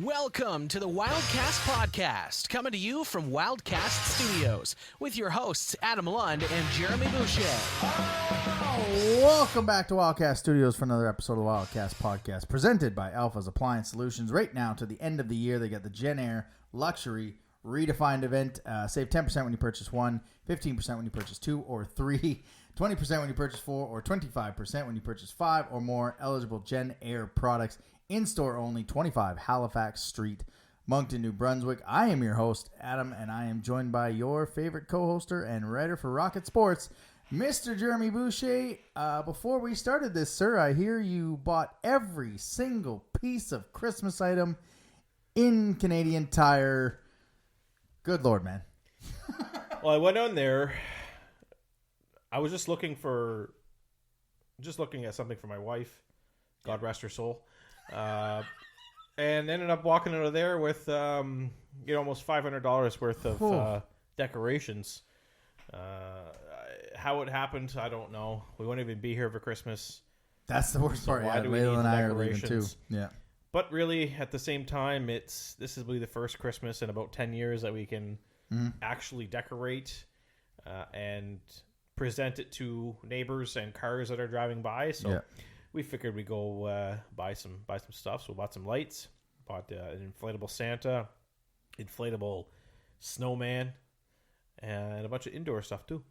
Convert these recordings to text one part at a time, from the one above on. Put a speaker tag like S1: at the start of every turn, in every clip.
S1: Welcome to the Wildcast podcast, coming to you from Wildcast Studios with your hosts Adam Lund and Jeremy Boucher.
S2: Welcome back to Wildcast Studios for another episode of the Wildcast podcast, presented by Alpha's Appliance Solutions. Right now, to the end of the year, they got the Gen Air Luxury Redefined event. Save 10% when you purchase one, 15% when you purchase two or three, 20% when you purchase four, or 25% when you purchase five or more eligible Gen Air products. In-store only, 25 Halifax Street, Moncton, New Brunswick. I am your host, Adam, and I am joined by your favorite co-hoster and writer for Rocket Sports, Mr. Jeremy Boucher. Before we started this, sir, I hear you bought every single piece of Christmas item in Canadian Tire. Good Lord, man.
S3: Well, I went on there. I was just looking at something for my wife. God rest her soul. And ended up walking out of there with almost $500 worth of decorations. How it happened, I don't know. We won't even be here for Christmas.
S2: That's the worst part.
S3: Why
S2: Yeah,
S3: do we
S2: Layla
S3: need
S2: and
S3: the
S2: I are leaving too.
S3: decorations?
S2: Yeah.
S3: But really, at the same time, this is really the first Christmas in about 10 years that we can actually decorate and present it to neighbors and cars that are driving by. So we figured we'd go buy some stuff. So we bought some lights, bought an inflatable Santa, inflatable snowman, and a bunch of indoor stuff too.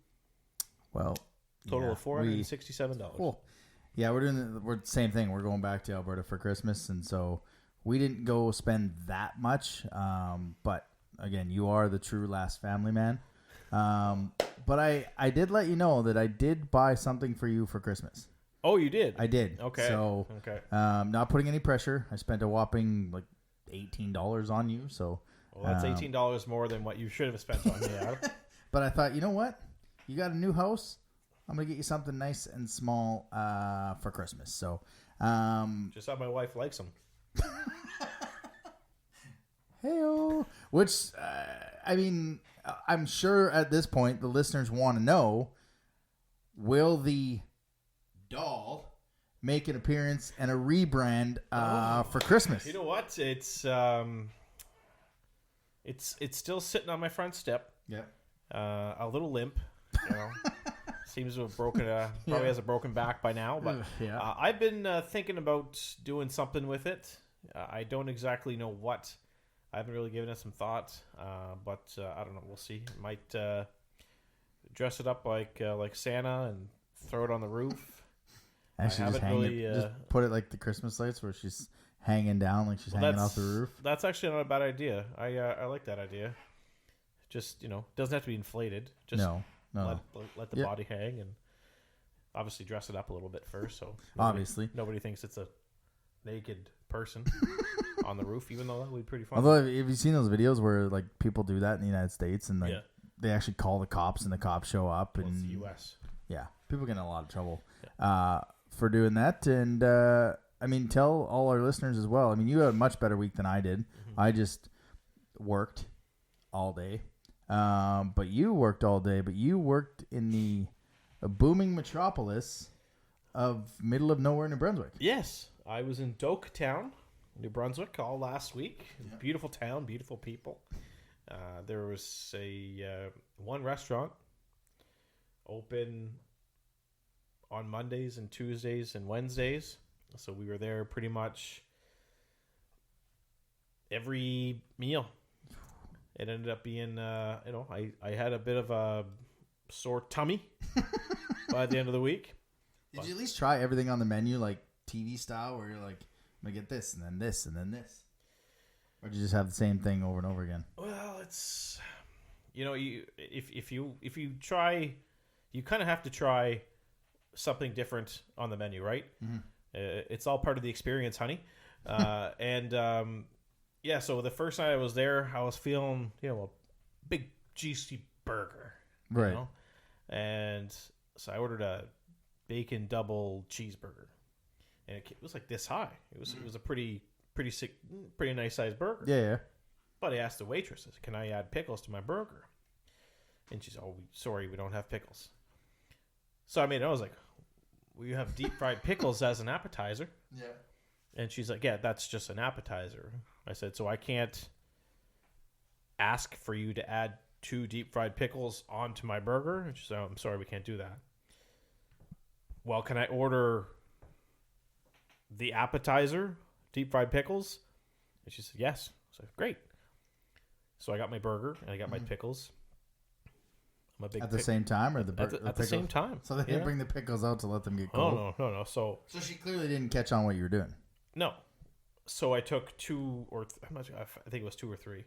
S2: Well,
S3: Total of $467.
S2: Cool. Yeah, we're the same thing. We're going back to Alberta for Christmas, and so we didn't go spend that much. But again, you are the true last family man. But I did let you know that I did buy something for you for Christmas.
S3: Oh, you did?
S2: I did.
S3: Okay.
S2: So, not putting any pressure. I spent a whopping like $18 on you. So,
S3: well, that's $18 more than what you should have spent on me.
S2: But I thought, you know what? You got a new house. I'm gonna get you something nice and small for Christmas. So,
S3: just how my wife likes them.
S2: Hey-o. Which, I mean, I'm sure at this point the listeners want to know: will the doll make an appearance and a rebrand for Christmas?
S3: You know what? It's still sitting on my front step.
S2: Yeah.
S3: A little limp. You know. Seems to have broken. Probably has a broken back by now. But I've been thinking about doing something with it. I don't exactly know what. I haven't really given it some thought. But I don't know. We'll see. Might dress it up like Santa and throw it on the roof.
S2: Actually, just put it like the Christmas lights where she's hanging down, like she's hanging off the roof.
S3: That's actually not a bad idea. I like that idea. Just doesn't have to be inflated. Just
S2: No.
S3: Let the body hang and obviously dress it up a little bit first. So nobody thinks it's a naked person on the roof, even though that would be pretty fun.
S2: Although, have you seen those videos where like people do that in the United States and they actually call the cops and the cops show up?
S3: Well,
S2: and
S3: it's the U.S.
S2: Yeah, people get in a lot of trouble for doing that. And I mean, tell all our listeners as well. I mean, you had a much better week than I did. Mm-hmm. I just worked all day. But you worked all day, but you worked in the booming metropolis of middle of nowhere, New Brunswick.
S3: Yes, I was in Doketown, New Brunswick, all last week. Yeah. Beautiful town, beautiful people. There was one restaurant open on Mondays and Tuesdays and Wednesdays. So we were there pretty much every meal. It ended up being, I had a bit of a sore tummy by the end of the week.
S2: Did you at least try everything on the menu, like TV style, where you're like, I'm going to get this, and then this, and then this? Or did you just have the same thing over and over again?
S3: Well, it's, if you try, you kind of have to try something different on the menu, right? Mm-hmm. It's all part of the experience, honey. Yeah, so the first night I was there, I was feeling, a big juicy burger,
S2: right?
S3: And so I ordered a bacon double cheeseburger, and it was like this high. It was a pretty nice sized burger.
S2: Yeah.
S3: But I asked the waitress, "Can I add pickles to my burger?" And she said, "Oh, sorry, we don't have pickles." So I was like, "We have deep fried pickles as an appetizer."
S2: Yeah.
S3: And she's like, yeah, that's just an appetizer. I said, so I can't ask for you to add 2 deep fried pickles onto my burger? And she said, oh, I'm sorry, we can't do that. Well, can I order the appetizer, deep fried pickles? And she said, yes. I said, great. So I got my burger and I got my pickles. I'm a big
S2: at the same time, or
S3: at the same time.
S2: So they didn't bring the pickles out to let them get cold.
S3: No. So
S2: she clearly didn't catch on what you were doing.
S3: No. So I took 2 or I think it was 2 or 3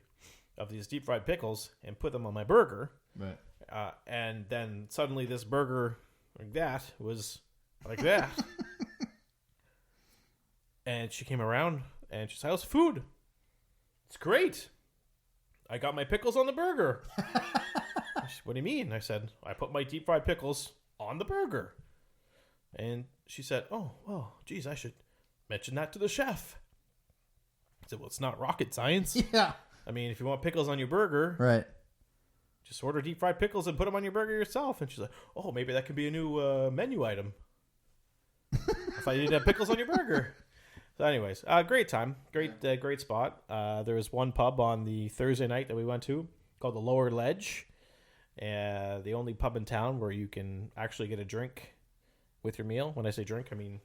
S3: of these deep fried pickles and put them on my burger.
S2: Right.
S3: And then suddenly this burger like that was like that. And she came around and she said, how's food? It's great. I got my pickles on the burger. What do you mean? I said, I put my deep fried pickles on the burger. And she said, oh, well, geez, I should mention that to the chef. I said, well, it's not rocket science.
S2: Yeah.
S3: I mean, if you want pickles on your burger,
S2: right,
S3: just order deep fried pickles and put them on your burger yourself. And she's like, oh, maybe that could be a new menu item. If I didn't have pickles on your burger. So anyways, great time. Great spot. There was one pub on the Thursday night that we went to called the Lower Ledge. The only pub in town where you can actually get a drink with your meal. When I say drink, I mean,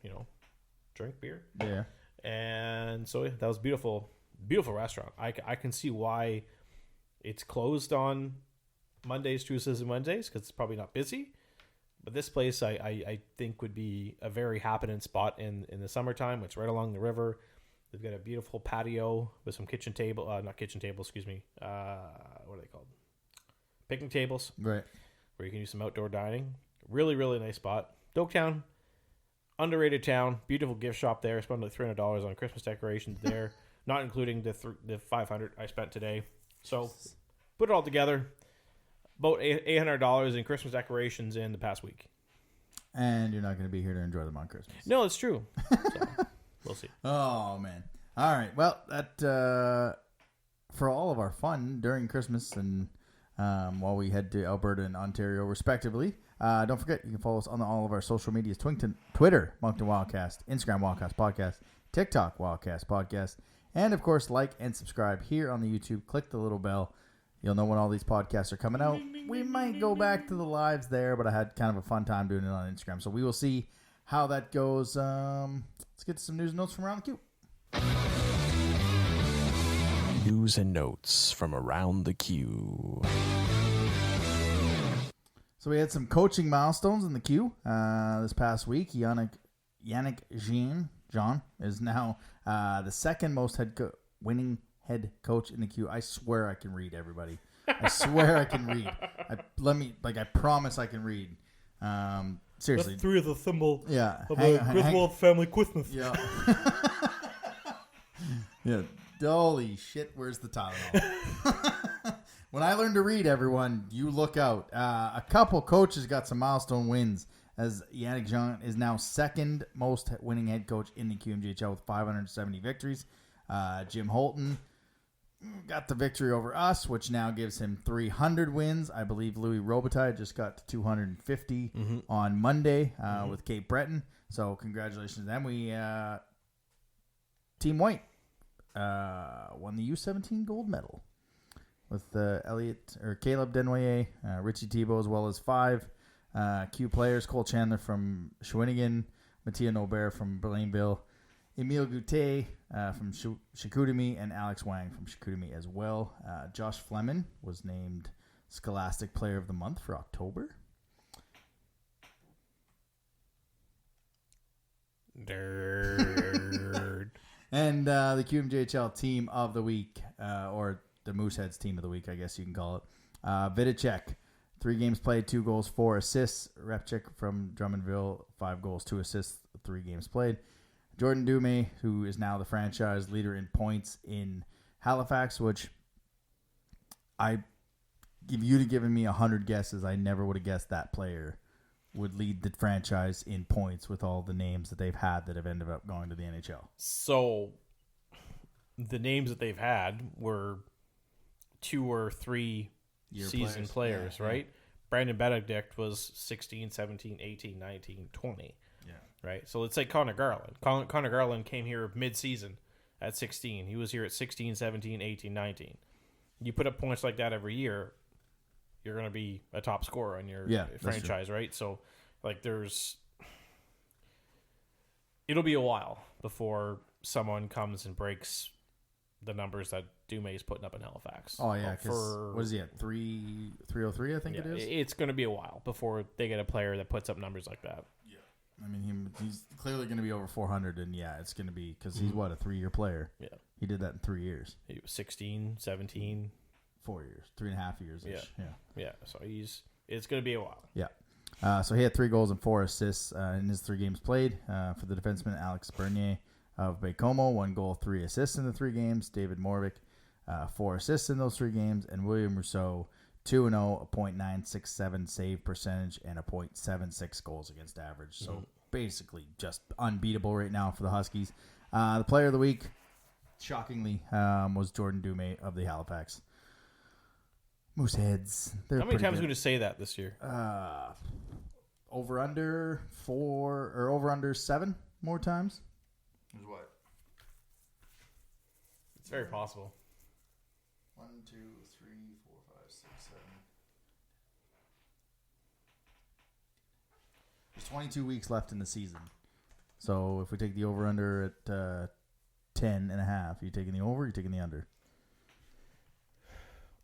S3: drink beer.
S2: Yeah.
S3: And so that was beautiful restaurant. I can see why it's closed on Mondays, Tuesdays, and Wednesdays because it's probably not busy. But this place I think would be a very happening spot in the summertime. It's right along the river. They've got a beautiful patio with some excuse me. What are they called? Picnic tables.
S2: Right.
S3: Where you can do some outdoor dining. Really, really nice spot. Doketown, underrated town. Beautiful gift shop there. I spent like $300 on Christmas decorations there, not including the $500 I spent today. So put it all together, about $800 in Christmas decorations in the past week.
S2: And you're not going to be here to enjoy them on Christmas.
S3: No, it's true. So, we'll see.
S2: Oh, man. All right. Well, that for all of our fun during Christmas and while we head to Alberta and Ontario, respectively, don't forget, you can follow us on all of our social medias. Twitter, Moncton Wildcast. Instagram, Wildcast Podcast. TikTok, Wildcast Podcast. And, of course, like and subscribe here on the YouTube. Click the little bell. You'll know when all these podcasts are coming out. We might go back to the lives there, but I had kind of a fun time doing it on Instagram. So we will see how that goes. Let's get to some news and notes from around the queue.
S1: News and notes from around the queue.
S2: So we had some coaching milestones in the queue this past week. Yannick Jean is now the second most winning head coach in the queue. I swear I can read, everybody. I swear I can read. I promise I can read. Seriously.
S3: That's 3 of the symbol
S2: of
S3: the Griswold family Christmas.
S2: Yeah. Yeah. Holy shit, where's the Tylenol? When I learn to read, everyone, you look out. A couple coaches got some milestone wins, as Yannick Jean is now second most winning head coach in the QMJHL with 570 victories. Jim Holton got the victory over us, which now gives him 300 wins. I believe Louis Robitaille just got to 250 on Monday with Cape Breton. So congratulations to them. We Team White won the U17 gold medal with Caleb Denoyer, Richie Thibault, as well as 5 Q players: Cole Chandler from Shawinigan, Mattia Nobert from Blainville, Emile Goutet from Chicoutimi, and Alex Wang from Chicoutimi as well. Josh Fleming was named Scholastic Player of the Month for October.
S3: Nerd.
S2: And the QMJHL Team of the Week, or the Mooseheads Team of the Week, I guess you can call it. Vidicek, 3 games played, 2 goals, 4 assists. Repchik from Drummondville, 5 goals, 2 assists, 3 games played. Jordan Dume, who is now the franchise leader in points in Halifax, which if you'd have given me 100 guesses, I never would have guessed that player would lead the franchise in points with all the names that they've had that have ended up going to the NHL.
S3: So the names that they've had were 2 or 3 season players, right? Yeah. Brandon Benedict was 16, 17, 18, 19, 20. right? So let's say Connor Garland. Connor Garland came here mid-season at 16. He was here at 16, 17, 18, 19. You put up points like that every year, you're going to be a top scorer on your franchise, right? So, like, it'll be a while before someone comes and breaks the numbers that Dumé's putting up in Halifax.
S2: Oh, yeah, because what is he at, 303, I think it is?
S3: It's going to be a while before they get a player that puts up numbers like that.
S2: Yeah. I mean, he's clearly going to be over 400, and, it's going to be, because he's, a 3-year player?
S3: Yeah.
S2: He did that in 3 years.
S3: He was 16, 17.
S2: 4 years, 3.5 years-ish.
S3: Yeah. So it's going to be a while.
S2: Yeah. So he had 3 goals and 4 assists in his 3 games played. For the defenseman, Alex Bernier of Baie-Comeau, 1 goal, 3 assists in the 3 games. David Morvik, 4 assists in those 3 games. And William Rousseau, 2-0, a .967 save percentage, and a .76 goals against average. So basically just unbeatable right now for the Huskies. The player of the week, shockingly, was Jordan Dumais of the Halifax Mooseheads.
S3: How many times are we going to say that this year?
S2: Over under 4 or over under 7 more times.
S4: Is what?
S3: It's very possible.
S2: 1, 2, 3, 4, 5, 6, 7. There's 22 weeks left in the season. So if we take the over under at 10 and a half, are you taking the over or are you taking the under?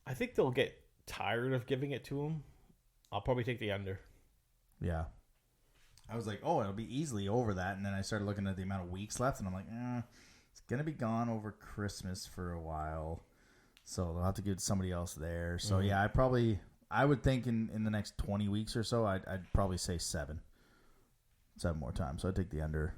S3: I think they'll get tired of giving it to him. I'll probably take the under.
S2: Yeah. I was like, it'll be easily over that. And then I started looking at the amount of weeks left, and I'm like, it's going to be gone over Christmas for a while. So they'll have to give it to somebody else there. So, I would think in the next 20 weeks or so, I'd probably say 7 more times. So I'd take the under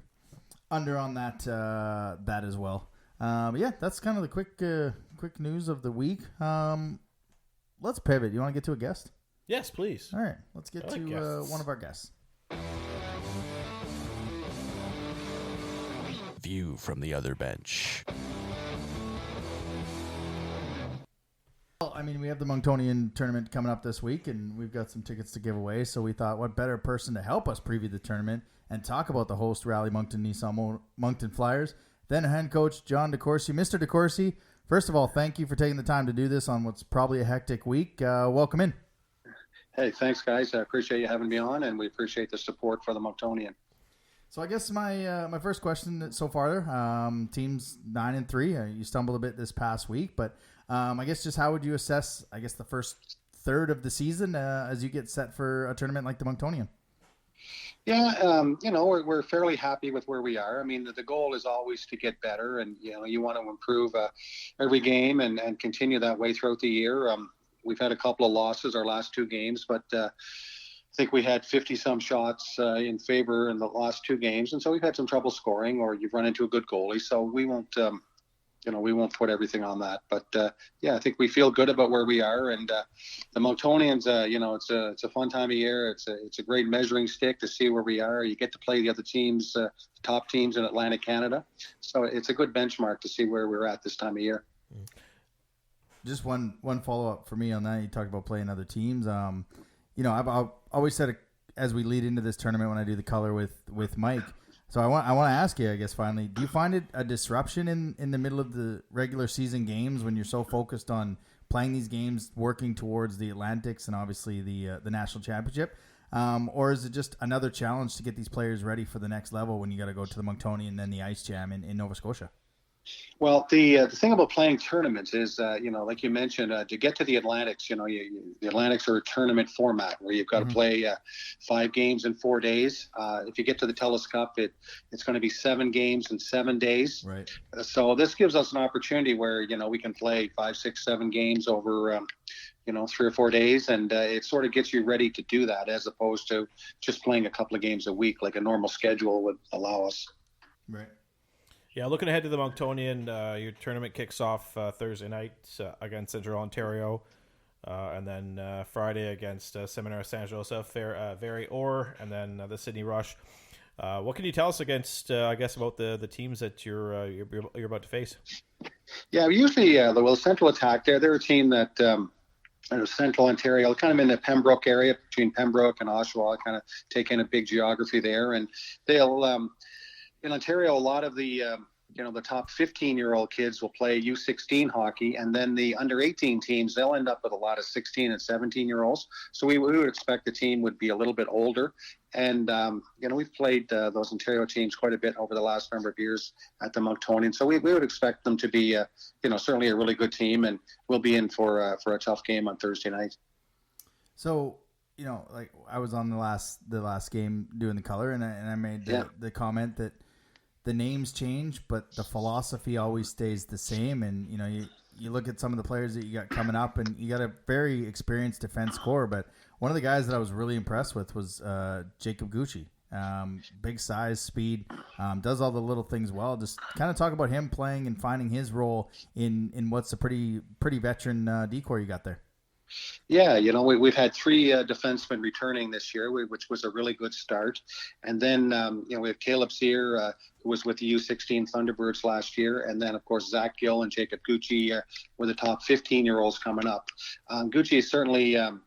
S2: on that as well. That's kind of the quick news of the week. Let's pivot. You want to get to a guest?
S3: Yes, please.
S2: All right. Let's get to one of our guests.
S5: View from the other bench.
S2: Well, I mean, we have the Monctonian tournament coming up this week, and we've got some tickets to give away. So we thought, what better person to help us preview the tournament and talk about the host Rally Moncton Nissan Moncton Flyers than head coach John DeCourcy. Mr. DeCourcy, first of all, thank you for taking the time to do this on what's probably a hectic week. Welcome in.
S6: Hey, thanks, guys. I appreciate you having me on, and we appreciate the support for the Monctonian.
S2: So I guess my first question so far, teams 9-3. You stumbled a bit this past week, but I guess just how would you assess, the first third of the season as you get set for a tournament like the Monctonian?
S6: Yeah, we're fairly happy with where we are. I mean, the goal is always to get better, and you want to improve every game and continue that way throughout the year. We've had a couple of losses our last 2 games, but I think we had 50-some shots in favor in the last 2 games, and so we've had some trouble scoring, or you've run into a good goalie. So we won't, we won't put everything on that. But I think we feel good about where we are, and the Monctonians, it's a fun time of year. It's a great measuring stick to see where we are. You get to play the other teams, top teams in Atlantic Canada, so it's a good benchmark to see where we're at this time of year.
S2: Just one follow-up for me on that. You talked about playing other teams. I've always said as we lead into this tournament when I do the color with Mike. So I want to ask you, I guess, finally, do you find it a disruption in the middle of the regular season games when you're so focused on playing these games, working towards the Atlantics and obviously the national championship? Or is it just another challenge to get these players ready for the next level when you got to go to the Monctonian and then the Ice Jam in Nova Scotia?
S6: Well, the thing about playing tournaments is, like you mentioned, to get to the Atlantics, the Atlantics are a tournament format where you've got to play 5 games in 4 days. If you get to the TELUS Cup, it's going to be 7 games in 7 days.
S2: Right.
S6: So this gives us an opportunity where, we can play 5, 6, 7 games over, 3 or 4 days. And it sort of gets you ready to do that as opposed to just playing a couple of games a week like a normal schedule would allow us.
S2: Right.
S3: Yeah, looking ahead to the Monctonian, your tournament kicks off Thursday night against Central Ontario, and then Friday against Seminaire Saint Joseph, Very Or, and then the Sydney Rush. What can you tell us about the teams that you're about to face?
S6: Yeah, usually the Central Attack, they're a team that Central Ontario, kind of in the Pembroke area between Pembroke and Oshawa, kind of take in a big geography there. And they'll, in Ontario, a lot of the, the top 15-year-old kids will play U16 hockey, and then the under 18 teams, they'll end up with a lot of 16 and 17-year-olds. So we would expect the team would be a little bit older. And, we've played those Ontario teams quite a bit over the last number of years at the Monktonian. So we would expect them to be, certainly a really good team, and we'll be in for a tough game on Thursday night.
S2: So, like I was on the last game doing the color, and I made the comment that the names change, but the philosophy always stays the same. And, you look at some of the players that you got coming up, and you got a very experienced defense core, but one of the guys that I was really impressed with was Jacob Gucci. Big size, speed, does all the little things well. Just kind of talk about him playing and finding his role in what's a pretty veteran decor you got there.
S6: Yeah, we've had 3 defensemen returning this year, which was a really good start. And then, we have Caleb Sear, who was with the U16 Thunderbirds last year. And then, of course, Zach Gill and Jacob Gucci were the top 15-year-olds coming up. Gucci is certainly, a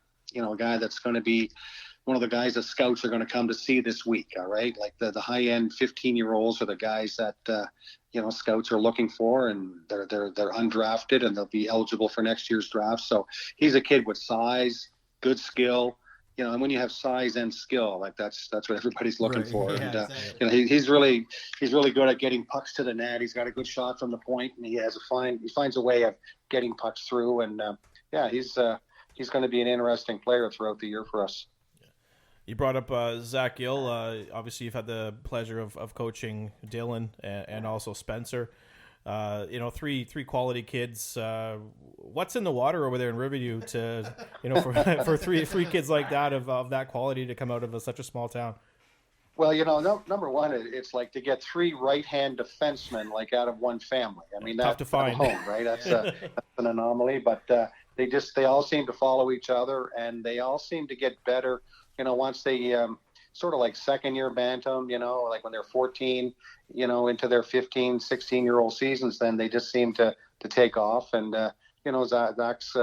S6: guy that's going to be one of the guys that scouts are going to come to see this week. All right. Like the high-end 15-year-olds are the guys that, scouts are looking for, and they're undrafted, and they'll be eligible for next year's draft. So he's a kid with size, good skill, and when you have size and skill, like that's what everybody's looking for.
S2: Yeah,
S6: and,
S2: exactly.
S6: he's really good at getting pucks to the net. He's got a good shot from the point, and he finds a way of getting pucks through. And he's going to be an interesting player throughout the year for us.
S3: You brought up Zach Gill. Obviously, you've had the pleasure of coaching Dylan and also Spencer. Three quality kids. What's in the water over there in Riverview to, for three kids like that of that quality to come out of such a small town?
S6: Well, number one, it's like to get 3 right-hand defensemen like out of one family. I mean,
S3: tough
S6: that's
S3: to find.
S6: Home, right? That's an anomaly, but they all seem to follow each other, and they all seem to get better. Once they sort of like second-year bantam, like when they're 14, into their 15, 16-year-old seasons, then they just seem to take off. And, Zach's,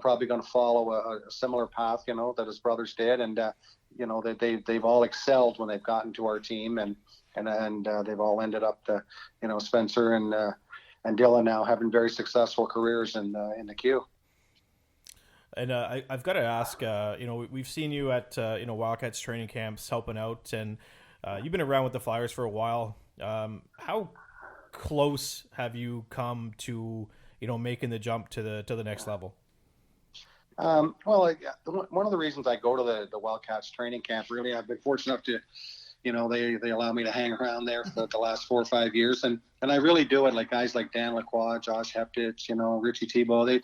S6: probably going to follow a similar path, that his brothers did. And, they've all excelled when they've gotten to our team, and they've all ended up, Spencer and Dylan now having very successful careers in the queue.
S3: And I've got to ask, we've seen you at, Wildcats training camps helping out, and you've been around with the Flyers for a while. How close have you come to, making the jump to the next level?
S6: Well, one of the reasons I go to the Wildcats training camp, really, I've been fortunate enough to, they allow me to hang around there for the last 4 or 5 years. And I really do it. Like guys like Dan Lacroix, Josh Heptich, Richie Thibault,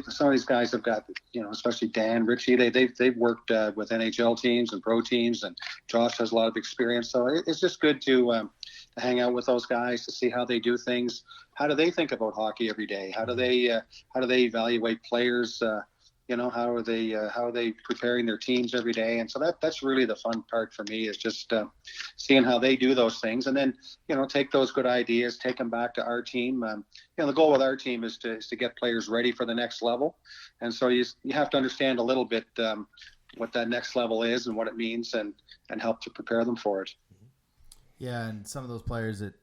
S6: some of these guys have got, especially Dan, Richie, they've worked with NHL teams and pro teams, and Josh has a lot of experience. So it's just good to hang out with those guys, to see how they do things. How do they think about hockey every day? How do they evaluate players? How are they preparing their teams every day? And so that's really the fun part for me, is just seeing how they do those things, and then take those good ideas, take them back to our team. The goal with our team is to get players ready for the next level, and so you have to understand a little bit what that next level is and what it means, and help to prepare them for it.
S2: Yeah, and some of those players that,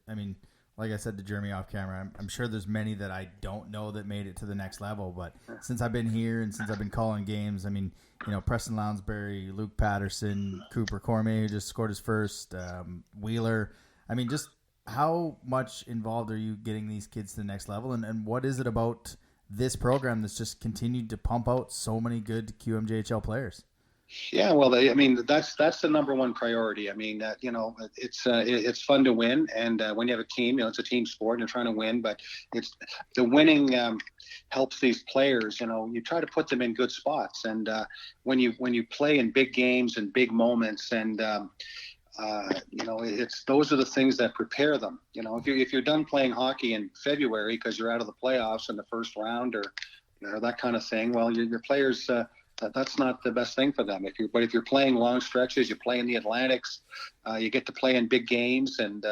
S2: like I said to Jeremy off camera, I'm sure there's many that I don't know that made it to the next level. But since I've been here and since I've been calling games, Preston Lounsbury, Luke Patterson, Cooper Cormier, who just scored his first, Wheeler. Just how much involved are you getting these kids to the next level? And what is it about this program that's just continued to pump out so many good QMJHL players?
S6: Yeah, well, that's the number one priority. It's fun to win, and when you have a team, it's a team sport, and you're trying to win. But it's the winning helps these players. You try to put them in good spots, and when you play in big games and big moments, and it's those are the things that prepare them. If you're done playing hockey in February because you're out of the playoffs in the first round, or that kind of thing, well, your players. That's not the best thing for them. If you're playing long stretches, you play in the Atlantics, you get to play in big games, and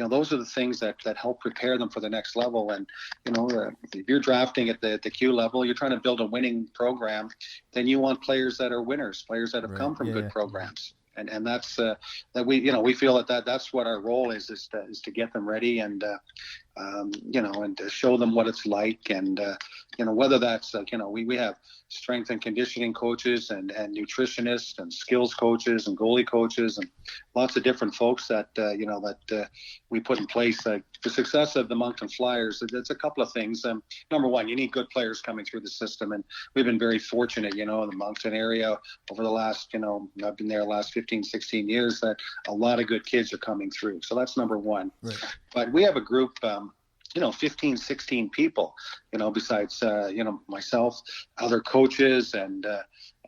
S6: those are the things that help prepare them for the next level. And, if you're drafting at the Q level, you're trying to build a winning program, then you want players that are winners, players that have come from good programs. And that's that we feel that's what our role is to get them ready and and to show them what it's like. And whether that's we have strength and conditioning coaches and nutritionists and skills coaches and goalie coaches and lots of different folks that we put in place. The success of the Moncton Flyers, it's a couple of things. Number one, you need good players coming through the system, and we've been very fortunate, in the Moncton area over the last, I've been there the last 15, 16 years, that a lot of good kids are coming through. So that's number one. Right. But we have a group, 15, 16 people, besides, myself, other coaches and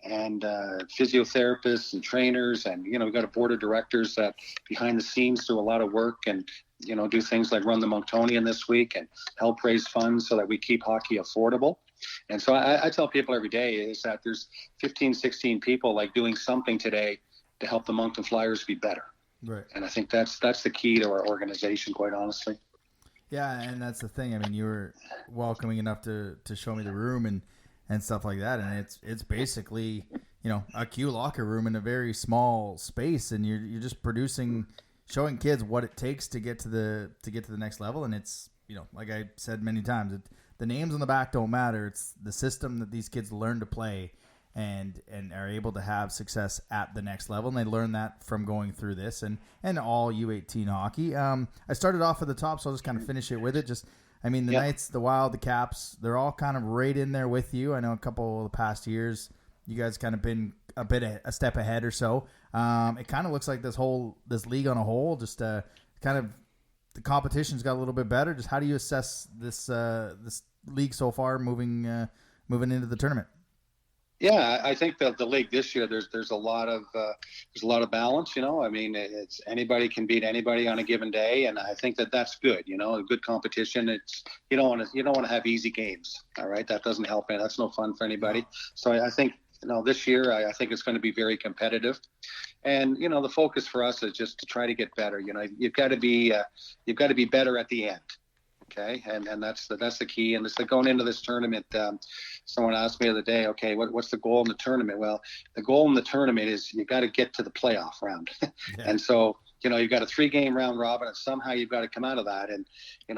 S6: physiotherapists and trainers. And, we've got a board of directors that behind the scenes do a lot of work and, do things like run the Monctonian this week and help raise funds so that we keep hockey affordable. And so I tell people every day is that there's 15, 16 people like doing something today to help the Moncton Flyers be better. Right. And I think that's the key to our organization, quite honestly.
S2: Yeah, and that's the thing. I mean, you were welcoming enough to show me the room and stuff like that, and it's basically a Q locker room in a very small space, and you're just showing kids what it takes to get to the next level. And it's like I said many times, the names on the back don't matter. It's the system that these kids learn to play and are able to have success at the next level. And they learn that from going through this and all U18 hockey. I started off at the top, so I'll just kind of finish it with it. The Knights, the Wild, the Caps, they're all kind of right in there with you. I know a couple of the past years, you guys kind of been a step ahead or so. It kind of looks like this league on a whole, just kind of the competition's got a little bit better. Just how do you assess this league so far moving into the tournament?
S6: Yeah, I think that the league this year, there's a lot of balance. I mean, it's anybody can beat anybody on a given day, and I think that's good. A good competition. It's you don't want to have easy games. All right, that doesn't help. That's no fun for anybody. So I think this year I think it's going to be very competitive, and the focus for us is just to try to get better. You've got to be better at the end. Okay, and that's the key. And it's like going into this tournament. Someone asked me the other day, okay, what's the goal in the tournament? Well, the goal in the tournament is you got to get to the playoff round. Yeah. And so, you've got a 3-game round robin, and somehow you've got to come out of that. And,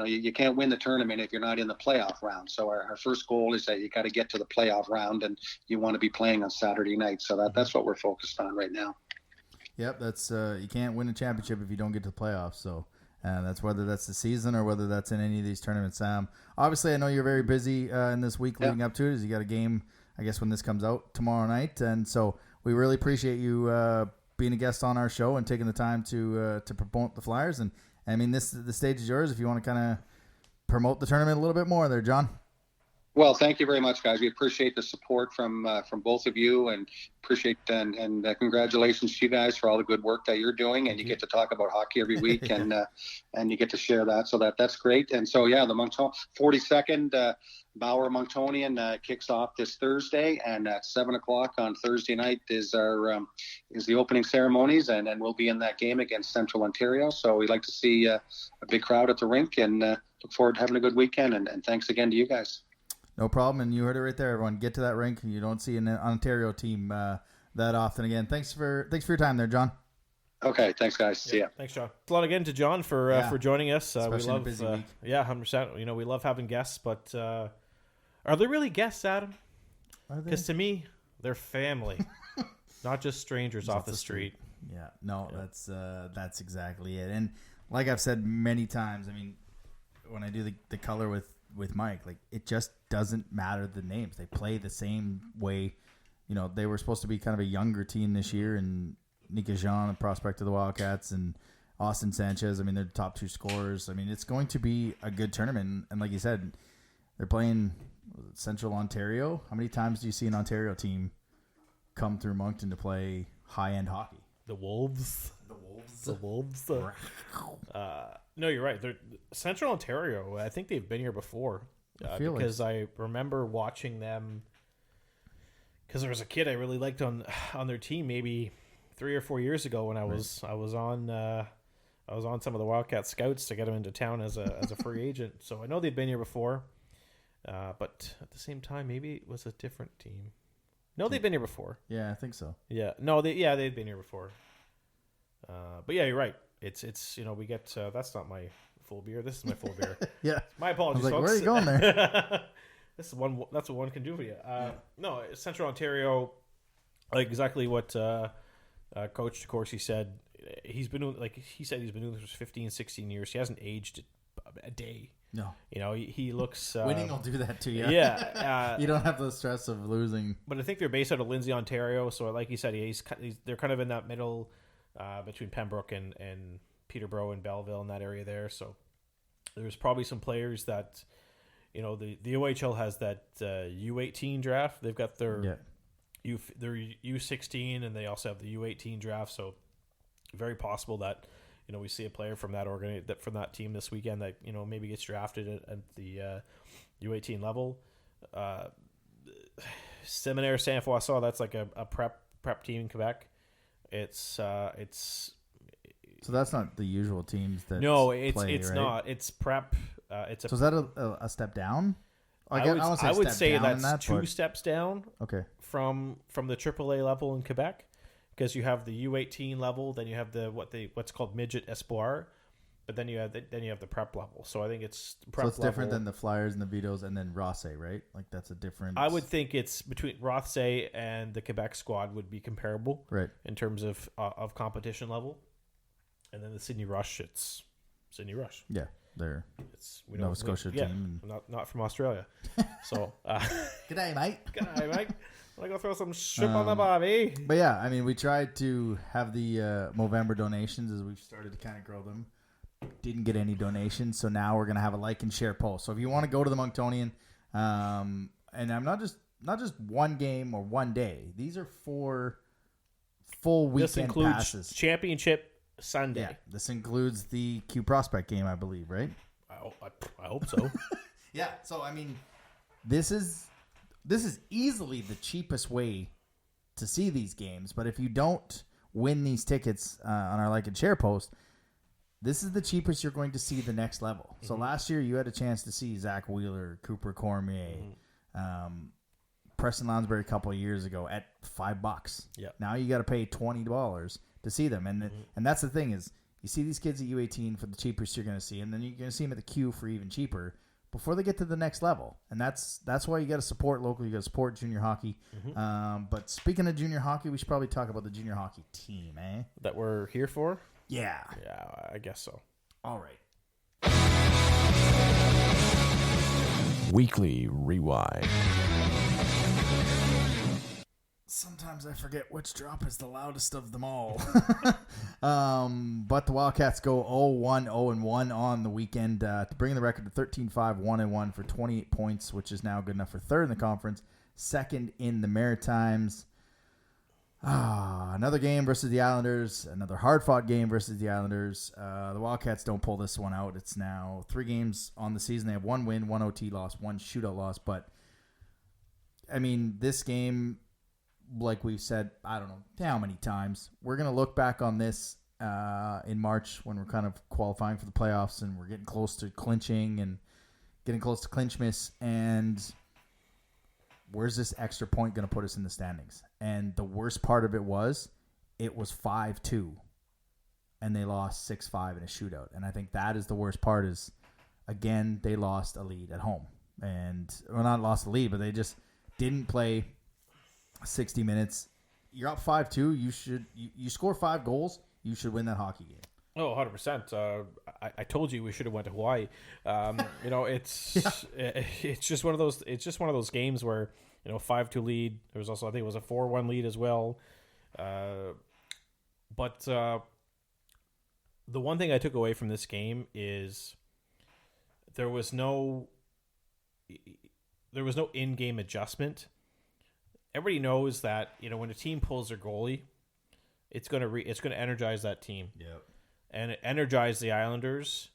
S6: you can't win the tournament if you're not in the playoff round. So our first goal is that you got to get to the playoff round, and you want to be playing on Saturday night. So that's what we're focused on right now.
S2: Yep, that's you can't win a championship if you don't get to the playoffs. So that's whether that's the season or whether that's in any of these tournaments. Obviously, I know you're very busy in this week leading up to it, as you got a game, I guess, when this comes out tomorrow night. And so we really appreciate you being a guest on our show and taking the time to promote the Flyers. And I mean, the stage is yours if you want to kind of promote the tournament a little bit more there, John.
S6: Well, thank you very much, guys. We appreciate the support from both of you, and appreciate and congratulations to you guys for all the good work that you're doing. And you get to talk about hockey every week, and you get to share that. So that's great. And so the 42nd Bauer Monctonian kicks off this Thursday, and at 7:00 on Thursday night is the opening ceremonies, and then we'll be in that game against Central Ontario. So we'd like to see a big crowd at the rink, and look forward to having a good weekend. And thanks again to you guys.
S2: No problem, and you heard it right there, everyone. Get to that rink, and you don't see an Ontario team that often again. Thanks for your time there, John.
S6: Okay, thanks, guys. See ya.
S3: Thanks, John. Thanks a lot again to John for joining us.
S2: Especially
S3: we love,
S2: in a busy week.
S3: 100%. We love having guests, but are they really guests, Adam? Because to me, they're family, not just strangers off the street.
S2: Yeah, no, that's exactly it. And like I've said many times, I mean, when I do the color with Mike, like, it just doesn't matter the names. They play the same way. They were supposed to be kind of a younger team this year, and Nika Jean, a prospect of the Wildcats, and Austin Sanchez. I mean, they're the top 2 scorers. I mean, it's going to be a good tournament. And like you said, they're playing Central Ontario. How many times do you see an Ontario team come through Moncton to play high-end hockey?
S3: The Wolves. No, you're right. They're Central Ontario. I think they've been here before because I remember watching them. Because there was a kid I really liked on their team maybe 3 or 4 years ago when I was on I was on some of the Wildcat scouts to get him into town as a free agent. So I know they'd been here before, but at the same time, maybe it was a different team. No, they've been here before.
S2: Yeah, I think so.
S3: Yeah, no, they'd been here before. But yeah, you're right. It's we get that's not my full beer. This is my full beer.
S2: Yeah.
S3: My apologies,
S2: I was like,
S3: folks.
S2: where are you going there?
S3: This is one. That's what one can do for you. No, Central Ontario, like exactly what Coach DeCourcy said. He's been doing, like he said, he's been doing this for 15, 16 years. He hasn't aged a day.
S2: No.
S3: He looks...
S2: Winning will do that to you.
S3: Yeah.
S2: You don't have the stress of losing.
S3: But I think they're based out of Lindsay, Ontario. So like you said, they're kind of in that middle between Pembroke and Peterborough and Belleville in that area there. So there's probably some players that, the OHL has that U18 draft. They've got their U16 and they also have the U18 draft. So very possible that we see a player from from that team this weekend that maybe gets drafted at the U18 level. Seminaire Saint Foisson, that's like a prep team in Quebec. It's
S2: so that's not the usual teams that
S3: it's
S2: right?
S3: not. It's prep.
S2: So is that a step down?
S3: I would say that's 2
S2: but...
S3: steps down.
S2: Okay.
S3: From the AAA level in Quebec. Because you have the U18 level, then you have the what's called midget espoir, but then you have the prep level. So I think it's prep
S2: So it's
S3: level.
S2: different than the Flyers and the Vito's and then Rothsay, right? Like that's a different.
S3: I would think it's between Rothsay and the Quebec squad would be comparable,
S2: right,
S3: in terms of competition level. And then the Sydney Rush, it's Sydney Rush.
S2: Yeah, they're
S3: we
S2: Nova Scotia team.
S3: Not from Australia. So
S2: G'day, mate.
S3: G'day, mate. I'm gonna throw some shit on the barbie.
S2: But yeah, I mean, we tried to have the Movember donations as we've started to kind of grow them. Didn't get any donations, so now we're gonna have a like and share post. So if you want to go to the Monctonian, and I'm not just one game or one day. These are 4 full weekend
S3: This includes
S2: passes.
S3: Championship Sunday.
S2: Yeah, this includes the Q Prospect game, I believe, right?
S3: I hope so.
S2: Yeah. So I mean, this is easily the cheapest way to see these games. But if you don't win these tickets on our like and share post, this is the cheapest you're going to see the next level. So last year you had a chance to see Zach Wheeler, Cooper Cormier, Preston Lounsbury a couple of years ago at $5.
S3: Yeah.
S2: Now you got to pay $20 to see them, and that's the thing is you see these kids at U18 for the cheapest you're going to see, and then you're going to see them at the Q for even cheaper before they get to the next level. And that's why you got to support local. You got to support junior hockey. But speaking of junior hockey, we should probably talk about the junior hockey team, eh?
S3: That we're here for?
S2: Yeah.
S3: Yeah, I guess so.
S2: All right.
S5: Weekly Rewind.
S2: Sometimes I forget which drop is the loudest of them all. But the Wildcats go 0-1, 0-1 on the weekend to bring the record to 13-5, 1-1 for 28 points, which is now good enough for third in the conference, second in the Maritimes. Another game versus the Islanders, another hard-fought game versus the Islanders. The Wildcats don't pull this one out. It's now 3 games on the season. They have 1 win, 1 OT loss, 1 shootout loss. But, I mean, this game, like we've said, I don't know how many times, we're going to look back on this in March when we're kind of qualifying for the playoffs and we're getting close to clinching and getting close to Clinchmas, and where's this extra point going to put us in the standings? And the worst part of it was 5-2 and they lost 6-5 in a shootout. And I think that is the worst part is, again, they lost a lead at home. And, well, not lost a lead, but they just didn't play 60 minutes. You're up 5-2. You score 5 goals, you should win that hockey game.
S3: Oh, 100%. I told you we should have went to Hawaii. It's just one of those games where 5-2 lead. There was also, I think it was a 4-1 lead as well. But the one thing I took away from this game is there was no in-game adjustment. Everybody knows that when a team pulls their goalie, it's going to energize that team.
S2: Yep.
S3: And it energized the Islanders.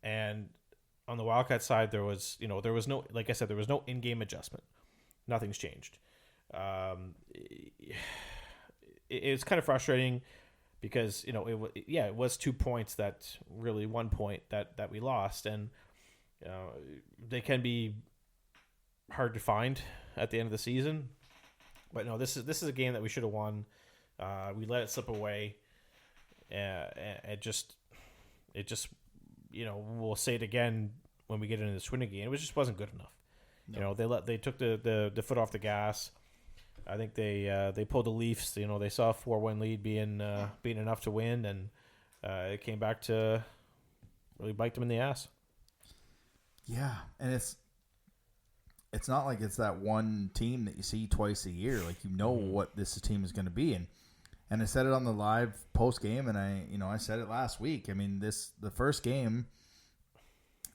S3: And on the Wildcat side, there was no, like I said, there was no in-game adjustment. Nothing's changed. It's kind of frustrating because it was 2 points that really 1 point that we lost, and they can be hard to find at the end of the season. But no, this is a game that we should have won. We let it slip away. It just we'll say it again when we get into the Twin game. It just wasn't good enough. No. They took the foot off the gas. I think they pulled the Leafs. They saw a 4-1 lead being enough to win, and it came back to really bite them in the ass.
S2: Yeah, and it's not like it's that one team that you see twice a year. Like, what this team is going to be, and I said it on the live post game, and I said it last week. I mean, the first game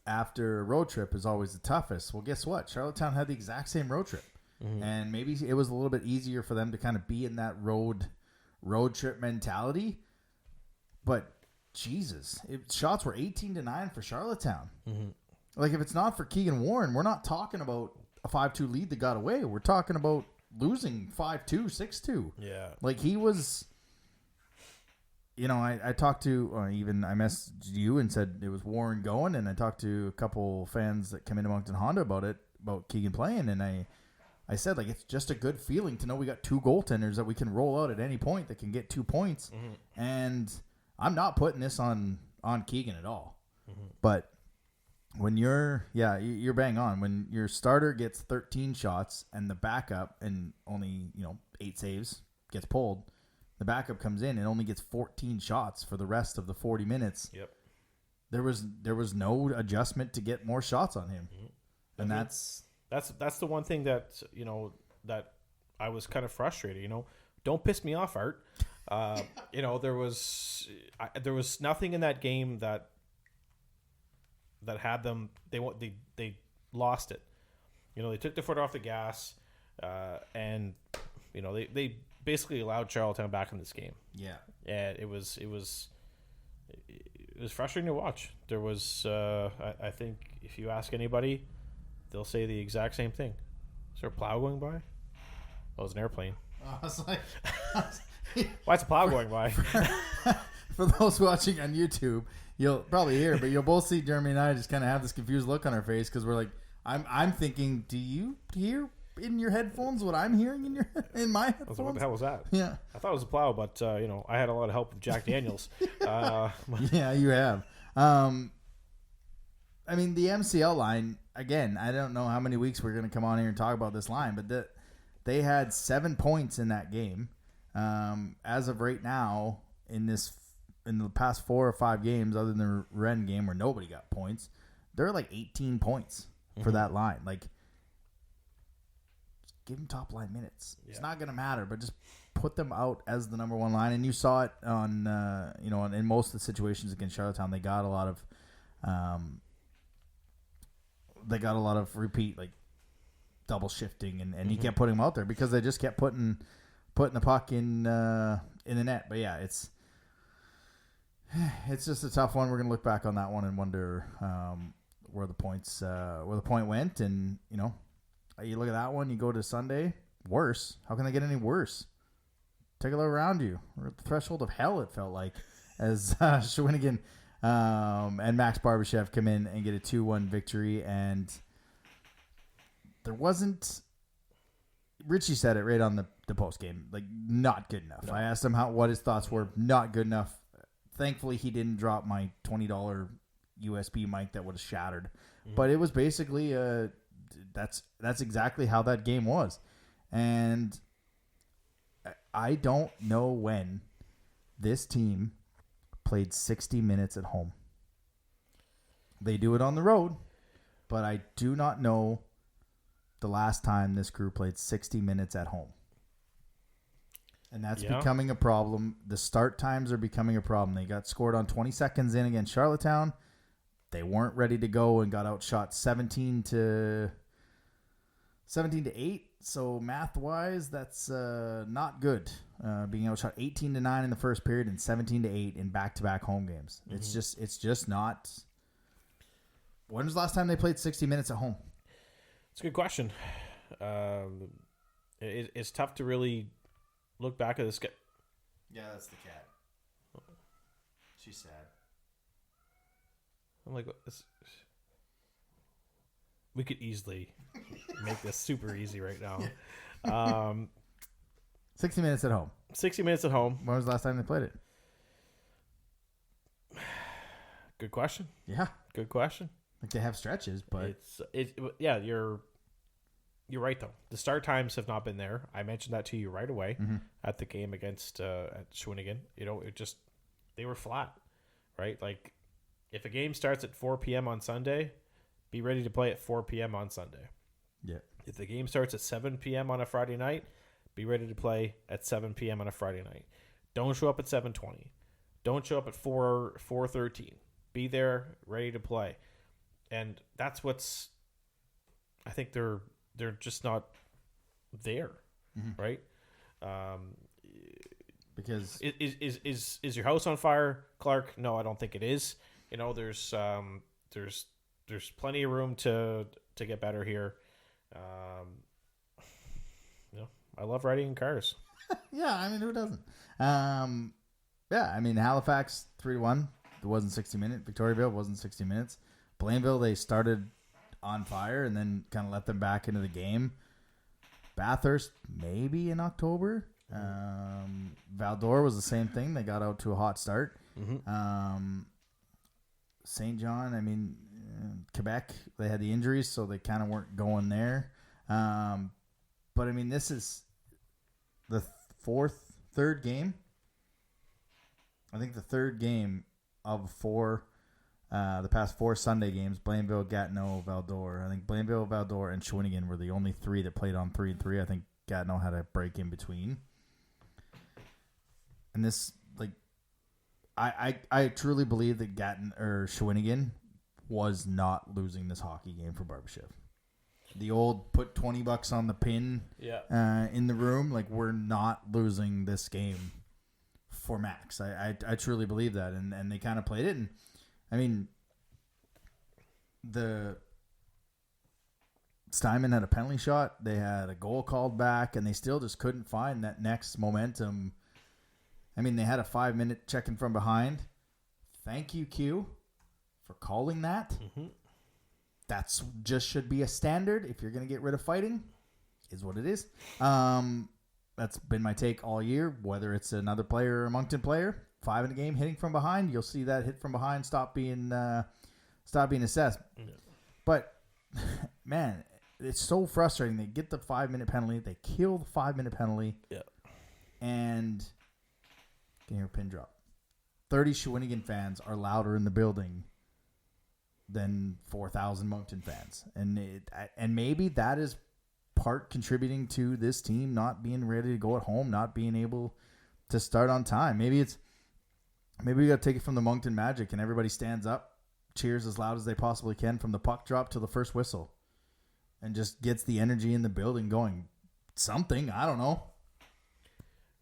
S2: after a road trip is always the toughest. Well, guess what? Charlottetown had the exact same road trip. Mm-hmm. And maybe it was a little bit easier for them to kind of be in that road trip mentality. But Jesus, shots were 18-9 for Charlottetown. Mm-hmm. Like, if it's not for Keegan Warren, we're not talking about a 5-2 lead that got away. We're talking about losing 5-2, 6-2.
S3: Yeah.
S2: Like, he was, I talked to, I messaged you and said it was Warren going, and I talked to a couple fans that come into Moncton Honda about Keegan playing, and I said, like, it's just a good feeling to know we got two goaltenders that we can roll out at any point that can get 2 points. Mm-hmm. And I'm not putting this on Keegan at all. Mm-hmm. But when you're bang on. When your starter gets 13 shots and the backup and only, 8 saves gets pulled, the backup comes in and only gets 14 shots for the rest of the 40 minutes.
S3: Yep.
S2: There was no adjustment to get more shots on him. Mm-hmm. And
S3: That's the one thing that that I was kind of frustrated. Don't piss me off, Art. There was nothing in that game that had them. They lost it. They took the foot off the gas, and they basically allowed Charlottetown back in this game.
S2: Yeah,
S3: and it was frustrating to watch. There was I think if you ask anybody, they'll say the exact same thing. Is there a plow going by? Oh, it's an airplane.
S2: I was like,
S3: why is a plow going by?
S2: For those watching on YouTube, you'll probably hear, but you'll both see Jeremy and I just kind of have this confused look on our face because we're like, I'm thinking, do you hear in your headphones what I'm hearing in my headphones?
S3: What the hell was that?
S2: Yeah,
S3: I thought it was a plow, but I had a lot of help with Jack Daniels.
S2: Yeah, you have. I mean, the MCL line, again, I don't know how many weeks we're going to come on here and talk about this line, but they had 7 points in that game. As of right now, in the past 4 or 5 games, other than the Ren game where nobody got points, they're like 18 points for that line. Like, just give them top line minutes. Yeah. It's not going to matter, but just put them out as the number one line. And you saw it on, in most of the situations against Charlottetown, they got a lot of repeat, like double shifting, and he kept putting them out there because they just kept putting the puck in the net. But yeah, it's just a tough one. We're gonna look back on that one and wonder where the point went. And you look at that one, you go to Sunday, worse. How can they get any worse? Take a look around you. We're at the threshold of hell. It felt like as Shawinigan and Max Barbashev come in and get a 2-1 victory, and there wasn't. Richie said it right on the post game, like, not good enough. No. I asked him what his thoughts were. Not good enough. Thankfully, he didn't drop my $20 USB mic that would have shattered. Mm-hmm. But it was basically that's exactly how that game was, and I don't know when this team played 60 minutes at home. They do it on the road, but I do not know the last time this crew played 60 minutes at home. And that's becoming a problem. The start times are becoming a problem. They got scored on 20 seconds in against Charlottetown. They weren't ready to go and got outshot 17 to 8. So math-wise, that's not good. Being outshot 18-9 in the first period and 17-8 in back-to-back home games. Mm-hmm. It's just not. When was the last time they played 60 minutes at home?
S3: It's a good question. It's tough to really look back at this guy.
S2: Yeah, that's the cat. She's sad.
S3: I'm like, we could easily make this super easy right now.
S2: 60 minutes at home.
S3: 60 minutes at home.
S2: When was the last time they played it?
S3: Good question.
S2: Yeah.
S3: Good question.
S2: Like they have stretches, but
S3: yeah, you're right though. The start times have not been there. I mentioned that to you right away at the game against at Shawinigan. They were flat, right? Like if a game starts at 4 p.m. on Sunday, be ready to play at 4 p.m. on Sunday.
S2: Yeah.
S3: If the game starts at 7 p.m. on a Friday night, be ready to play at 7 p.m. on a Friday night. Don't show up at 7:20. Don't show up at 4:13. Be there, ready to play. And that's what's, I think they're just not there, right?
S2: because
S3: Is your house on fire, Clark? No, I don't think it is. There's plenty of room to get better here. I love riding in cars.
S2: yeah, I mean, who doesn't? Yeah, I mean, Halifax 3-1. It wasn't 60 minutes. Victoriaville wasn't 60 minutes. Blainville, they started on fire and then kind of let them back into the game. Bathurst, maybe in October. Val-d'Or was the same thing. They got out to a hot start. St. John, I mean, Quebec, they had the injuries, so they kind of weren't going there. But, I mean, this is the third game. I think the third game of the past 4 Sunday games, Blainville, Gatineau, Val-d'Or. I think Blainville, Val-d'Or, and Shawinigan were the only 3 that played on 3-3. I think Gatineau had a break in between. And this, like, I truly believe that Shawinigan was not losing this hockey game for Barbashev. The old put $20 on the pin in the room, like, we're not losing this game for Max. I truly believe that, and they kind of played it. And I mean, the Steinman had a penalty shot. They had a goal called back, and they still just couldn't find that next momentum. I mean, they had a 5-minute check-in from behind. Thank you, Q, for calling that. That's just should be a standard. If you're going to get rid of fighting, is what it is. That's been my take all year, whether it's another player or a Moncton player. 5 in a game, hitting from behind, you'll see that hit from behind stop being assessed. Yeah. But, man, it's so frustrating. They get the 5-minute penalty. They kill the 5-minute penalty. Yeah. And can you hear a pin drop? 30 Shawinigan fans are louder in the building than 4,000 Moncton fans. And maybe that is part contributing to this team not being ready to go at home, not being able to start on time. Maybe we got to take it from the Moncton Magic and everybody stands up, cheers as loud as they possibly can from the puck drop to the first whistle, and just gets the energy in the building going. Something, I don't know.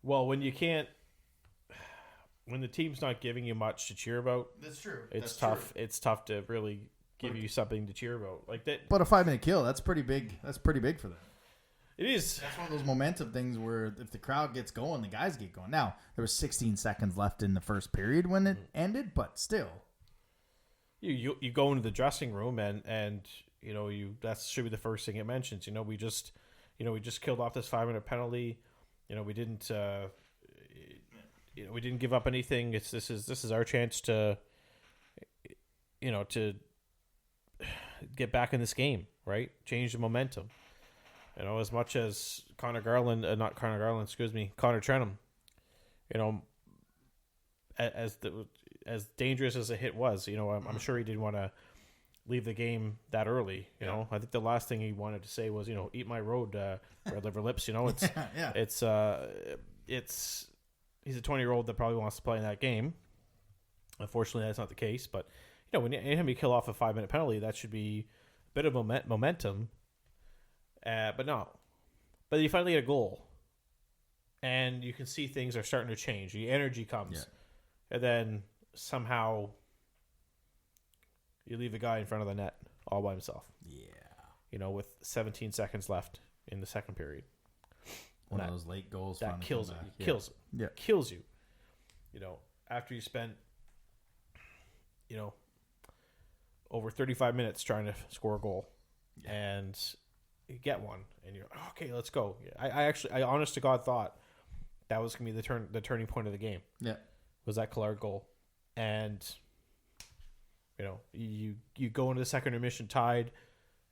S3: Well, when the team's not giving you much to cheer about,
S2: that's true.
S3: It's tough. True. It's tough to really give you something to cheer about like that.
S2: But a 5-minute kill, that's pretty big. That's pretty big for them.
S3: It is.
S2: That's one of those momentum things where if the crowd gets going, the guys get going. Now, there was 16 seconds left in the first period when it ended, but still.
S3: You go into the dressing room and that should be the first thing it mentions. We just killed off this 5-minute penalty. We didn't give up anything. This is our chance to get back in this game, right? Change the momentum. As much as Connor Trenum, as dangerous as a hit was, I'm sure he didn't want to leave the game that early. I think the last thing he wanted to say was, eat my road, red liver lips. It's he's a 20-year-old that probably wants to play in that game. Unfortunately, that's not the case. But anytime you kill off a 5-minute penalty, that should be a bit of momentum. But no. But you finally get a goal. And you can see things are starting to change. The energy comes. Yeah. And then somehow you leave a guy in front of the net all by himself. Yeah. With 17 seconds left in the second period.
S2: One of those late goals.
S3: That kills it.
S2: Yeah.
S3: Kills you. After you spent over 35 minutes trying to score a goal, and you get one, and you're okay, let's go. I honest to God thought that was gonna be the turning point of the game.
S2: Yeah,
S3: was that Collard goal, and you go into the second intermission tied,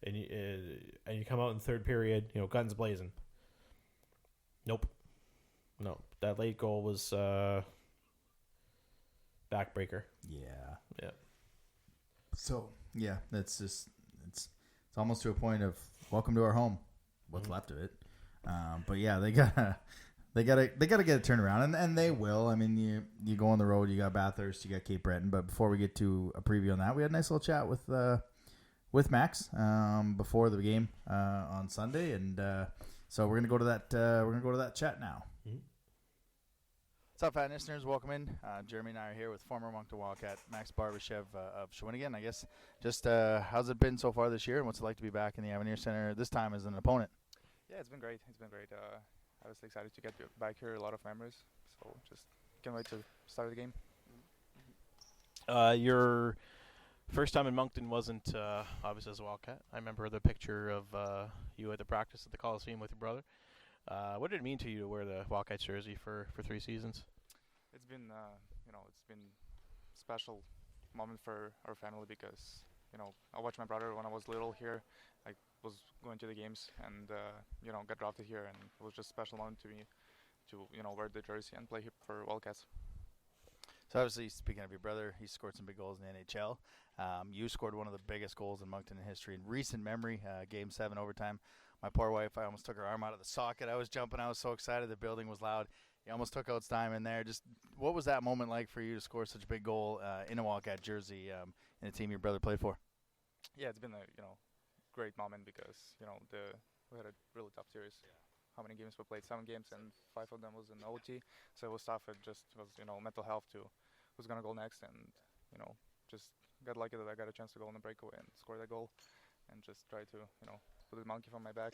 S3: and you come out in the third period, guns blazing. Nope, no, that late goal was backbreaker.
S2: Yeah. So yeah, that's just it's almost to a point of welcome to our home. What's left of it, but yeah, they gotta get it turned around, and they will. I mean, you go on the road, you got Bathurst, you got Cape Breton, but before we get to a preview on that, we had a nice little chat with Max before the game on Sunday, and so we're gonna go to that chat now. What's up, Fat listeners? Welcome in. Jeremy and I are here with former Moncton Wildcat Max Barbashev of Shawinigan. I guess just how's it been so far this year, and what's it like to be back in the Avenir Center this time as an opponent?
S4: Yeah, it's been great. I was excited to get back here. A lot of memories. So just can't wait to start the game.
S7: Your first time in Moncton wasn't obviously as a Wildcat. I remember the picture of you at the practice at the Coliseum with your brother. What did it mean to you to wear the Wildcats jersey for 3 seasons?
S4: It's been it's been special moment for our family because I watched my brother when I was little here. I was going to the games and got drafted here, and it was just a special moment to me to wear the jersey and play here for Wildcats.
S2: So obviously, speaking of your brother, he scored some big goals in the NHL. You scored one of the biggest goals in Moncton history in recent memory, Game 7 overtime. My poor wife, I almost took her arm out of the socket. I was jumping. I was so excited. The building was loud. He almost took out time in there. Just what was that moment like for you to score such a big goal in a Wildcat jersey in a team your brother played for?
S4: Yeah, it's been a great moment because we had a really tough series. Yeah. How many games we played? 7 games, and 5 of them was in OT. So it was tough. It just was mental health to who's gonna go next, and just got lucky that I got a chance to go on the breakaway and score that goal, and just try to put the monkey from my back.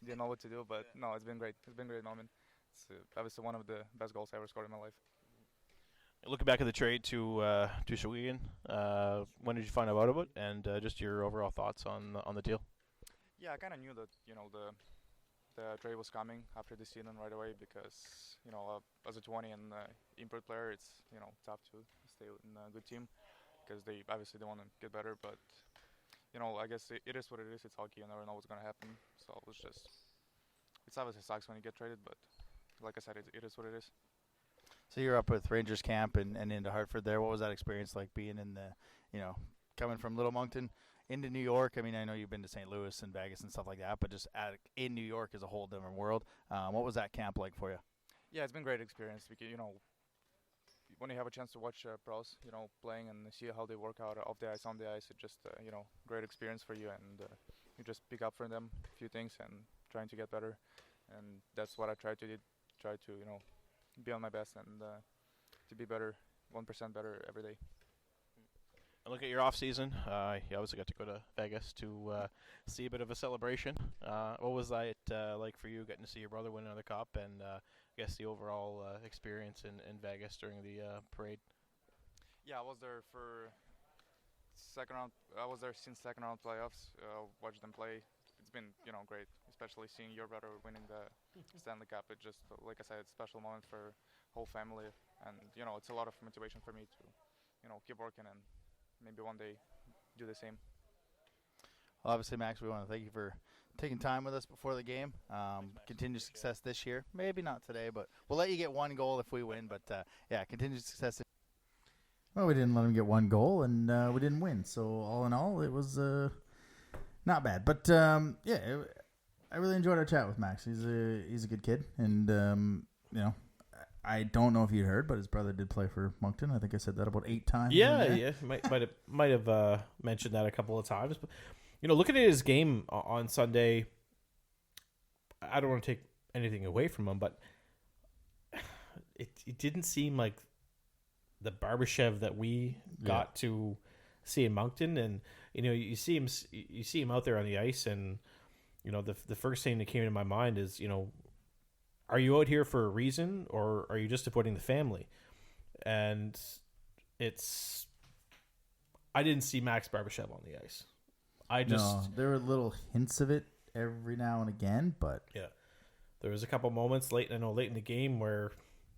S4: Didn't know what to do, but no, it's been great. It's been a great moment. It's obviously one of the best goals I ever scored in my life.
S7: Looking back at the trade to Shawinigan, when did you find out about it, and just your overall thoughts on the deal?
S4: Yeah, I kind of knew that the trade was coming after the season right away because as a 20 and import player, it's tough to stay in a good team because they obviously want to get better, but I guess it is what it is. It's hockey. You never know what's gonna happen. So it's obviously sucks when you get traded, but like I said, it is what it is.
S2: So you're up with Rangers camp and into Hartford there. What was that experience like being in the, coming from Little Moncton into New York? I mean, I know you've been to St. Louis and Vegas and stuff like that, but just in New York is a whole different world. What was that camp like for you?
S4: Yeah, it's been a great experience because, when you have a chance to watch pros, playing and see how they work out off the ice, on the ice, it's just, great experience for you, and you just pick up from them a few things and trying to get better, and that's what I try to do. Try to, be on my best and to be better, 1% better every day.
S7: And look at your off season. You obviously got to go to Vegas to see a bit of a celebration. What was that like for you, getting to see your brother win another cup, and I guess the overall experience in Vegas during the parade?
S4: Yeah, I was there for second round. I was there since second round playoffs. Watched them play. It's been great, especially seeing your brother winning the Stanley Cup. It just, like I said, it's a special moment for whole family, and it's a lot of motivation for me to keep working and maybe one day do the same.
S2: Well, obviously, Max, we want to thank you for taking time with us before the game. Continued success this year. Maybe not today, but we'll let you get one goal if we win. But, continued success. Well, we didn't let him get one goal, and we didn't win. So, all in all, it was not bad. But, I really enjoyed our chat with Max. He's a good kid. And, I don't know if you'd heard, but his brother did play for Moncton. I think I said that about 8 times.
S3: Yeah. Might have mentioned that a couple of times. But looking at his game on Sunday, I don't want to take anything away from him, but it didn't seem like the Barbashev that we got to see in Moncton. And you see him out there on the ice, and the first thing that came into my mind is are you out here for a reason, or are you just supporting the family? And it's I didn't see Max Barbashev on the ice.
S2: No, there were little hints of it every now and again, but
S3: yeah, there was a couple moments late in the game where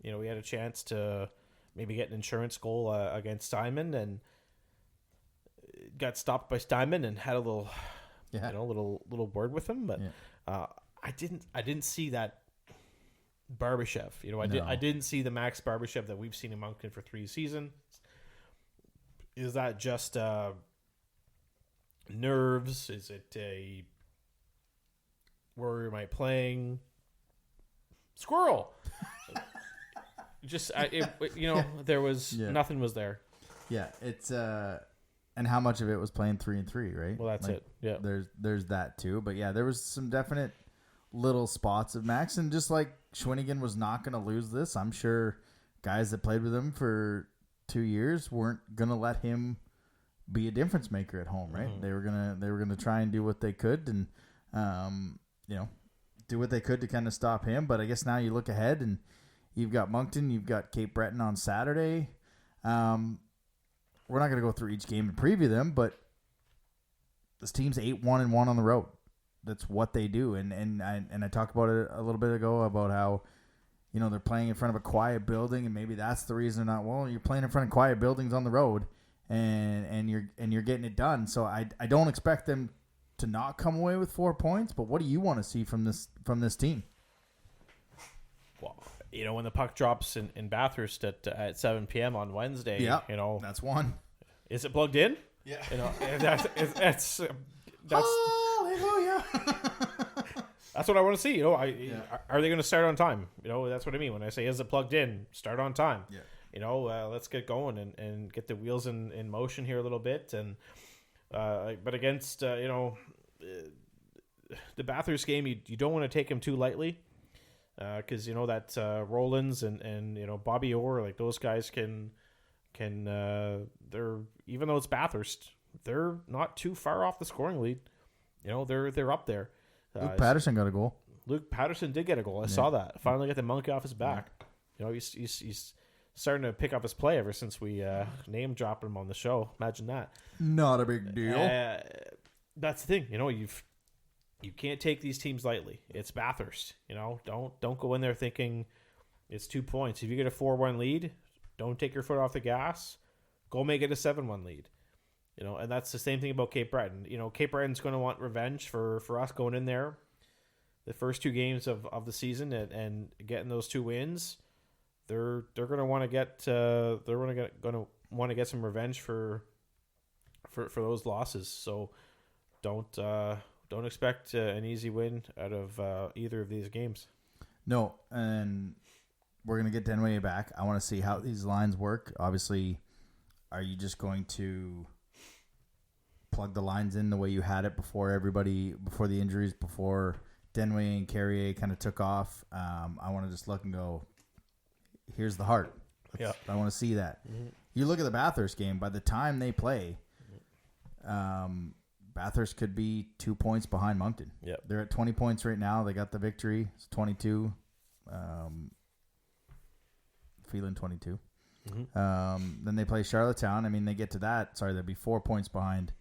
S3: we had a chance to maybe get an insurance goal against Steinman and got stopped by Steinman and had a little little word with him, but I didn't see that Barbashev. I didn't see the Max Barbashev that we've seen in Moncton for 3 seasons. Is that just nerves? Is it where am I playing? Squirrel. There was nothing was there.
S2: Yeah, it's and how much of it was playing 3-3, right?
S3: Well, that's it. Yeah,
S2: there's that too. But yeah, there was some definite little spots of Max, and just like Schwinnigan was not going to lose this. I'm sure guys that played with him for 2 years weren't going to let him be a difference maker at home, right? Mm-hmm. They were gonna try and do what they could, and do what they could to kind of stop him. But I guess now you look ahead, and you've got Moncton, you've got Cape Breton on Saturday. We're not going to go through each game and preview them, but this team's 8-1-1 on the road. That's what they do, and I talked about it a little bit ago about how they're playing in front of a quiet building, and maybe that's the reason they're not. Well, you're playing in front of quiet buildings on the road, and you're getting it done. So I don't expect them to not come away with 4 points. But what do you want to see from this team?
S3: Well, when the puck drops in Bathurst at 7 p.m. on Wednesday,
S2: that's one.
S3: Is it plugged in?
S2: Yeah.
S3: That's
S2: hallelujah.
S3: That's what I want to see. Are they going to start on time? That's what I mean when I say is it plugged in? Start on time. Yeah. Let's get going and get the wheels in motion here a little bit. And but against the Bathurst game, you don't want to take him too lightly. Because that Rollins and Bobby Orr, like those guys can they're, even though it's Bathurst, they're not too far off the scoring lead. They're up there.
S2: Luke Patterson got a goal.
S3: Luke Patterson did get a goal. I saw that. Finally got the monkey off his back. Yeah. He's starting to pick up his play ever since we name dropped him on the show. Imagine that.
S2: Not a big deal.
S3: That's the thing. You can't take these teams lightly. It's Bathurst. Don't go in there thinking it's 2 points. If you get a 4-1 lead, don't take your foot off the gas. Go make it a 7-1 lead. And that's the same thing about Cape Breton. Cape Breton's going to want revenge for us going in there the first 2 games of the season and getting those 2 wins. They're going to want to get some revenge for those losses. So don't expect an easy win out of either of these games.
S2: No, and we're going to get Denway back. I want to see how these lines work. Obviously, are you just going to plug the lines in the way you had it before the injuries, before Denway and Carrier kind of took off? I want to just look and go, here's the heart. I want to see that. Mm-hmm. You look at the Bathurst game, by the time they play, Bathurst could be 2 points behind Moncton.
S3: Yep.
S2: They're at 20 points right now. They got the victory. It's 22. Feeling 22. Mm-hmm. Then they play Charlottetown. I mean, they get to that. Sorry, they'll be 4 points behind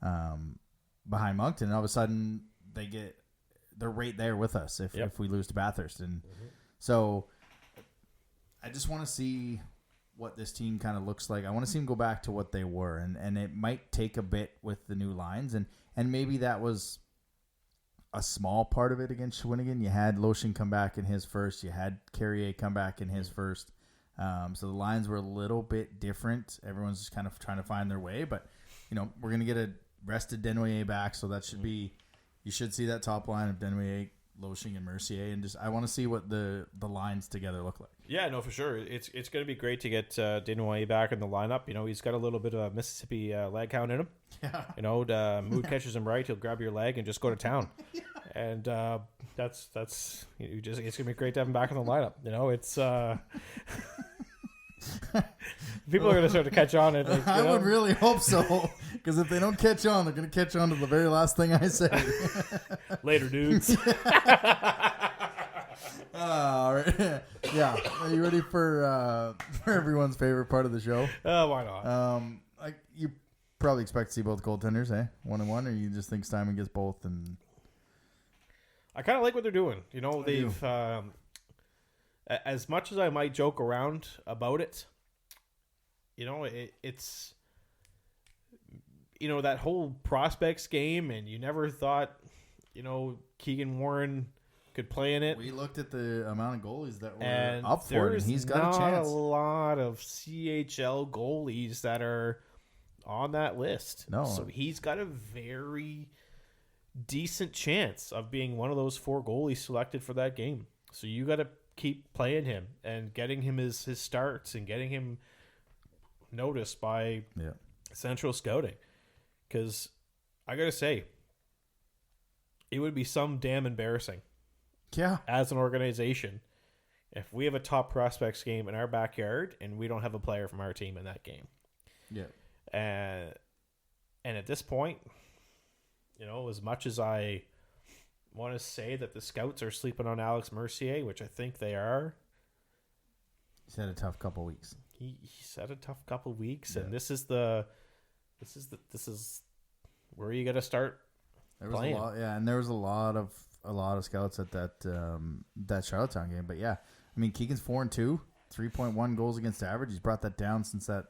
S2: Moncton. And all of a sudden, they're right there with us if we lose to Bathurst. And so I just want to see what this team kind of looks like. I want to see them go back to what they were, and it might take a bit with the new lines, and maybe that was a small part of it against Shawinigan. You had Lotion come back in his first, you had Carrier come back in his first, so the lines were a little bit different. Everyone's just kind of trying to find their way, but we're going to get a rested Denoyer back, so that should be, you should see that top line of Denoyer, Loshing, and Mercier, and just I want to see what the lines together look like.
S3: Yeah, no, for sure. It's going to be great to get Denoyer back in the lineup. He's got a little bit of a Mississippi leg count in him. Yeah. The mood catches him right. He'll grab your leg and just go to town. Yeah. And that's it's going to be great to have him back in the lineup. It's people are going to start to catch on.
S2: I would really hope so, because if they don't catch on, they're going to catch on to the very last thing I say.
S3: Later, dudes.
S2: All right. Yeah. Are you ready for everyone's favorite part of the show?
S3: Why not?
S2: You probably expect to see both goaltenders, 1-1, or you just think Steinman gets both? And
S3: I kind of like what they're doing. They've as much as I might joke around about it, it's that whole prospects game, and you never thought Keegan Warren could play in it.
S2: We looked at the amount of goalies that were
S3: And
S2: up for it, and he's got a chance.
S3: There's not a lot of CHL goalies that are on that list.
S2: No.
S3: So he's got a very decent chance of being one of those 4 goalies selected for that game. So you got to keep playing him and getting him his starts and getting him noticed by Central Scouting. Because I got to say, it would be some damn embarrassing.
S2: Yeah.
S3: As an organization, if we have a top prospects game in our backyard and we don't have a player from our team in that game.
S2: Yeah.
S3: And at this point, as much as I want to say that the scouts are sleeping on Alex Mercier, which I think they are.
S2: He's had a tough couple weeks.
S3: He's had a tough couple weeks, and this is where you got to start playing.
S2: And there was a lot of scouts at that Charlottetown game. But yeah, I mean, Keegan's 4-2, 3.1 goals against average. He's brought that down since that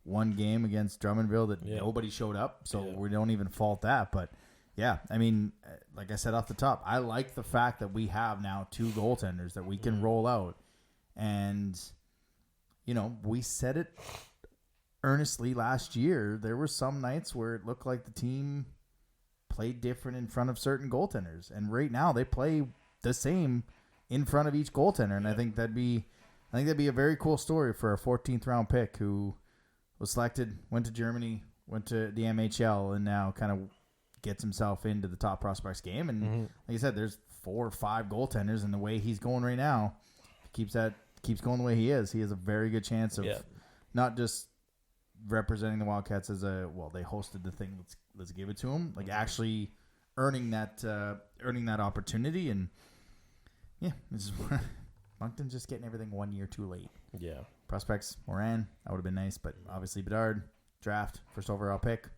S2: one game against Drummondville that nobody showed up. So we don't even fault that. But yeah, I mean, like I said off the top, I like the fact that we have now 2 goaltenders that we can roll out. And, we said it earnestly last year. There were some nights where it looked like the team played different in front of certain goaltenders, and right now they play the same in front of each goaltender. And I think that'd be a very cool story for a 14th round pick who was selected, went to Germany, went to the MHL, and now kind of gets himself into the top prospects game. And like I said, there's 4 or 5 goaltenders, and the way he's going right now, keeps going the way he is. He has a very good chance of not just representing the Wildcats as they hosted the thing. Let's give it to him. Like actually earning that opportunity. And Moncton's just getting everything 1 year too late.
S3: Yeah.
S2: Prospects, Moran, that would have been nice, but obviously Bedard, draft, first overall pick,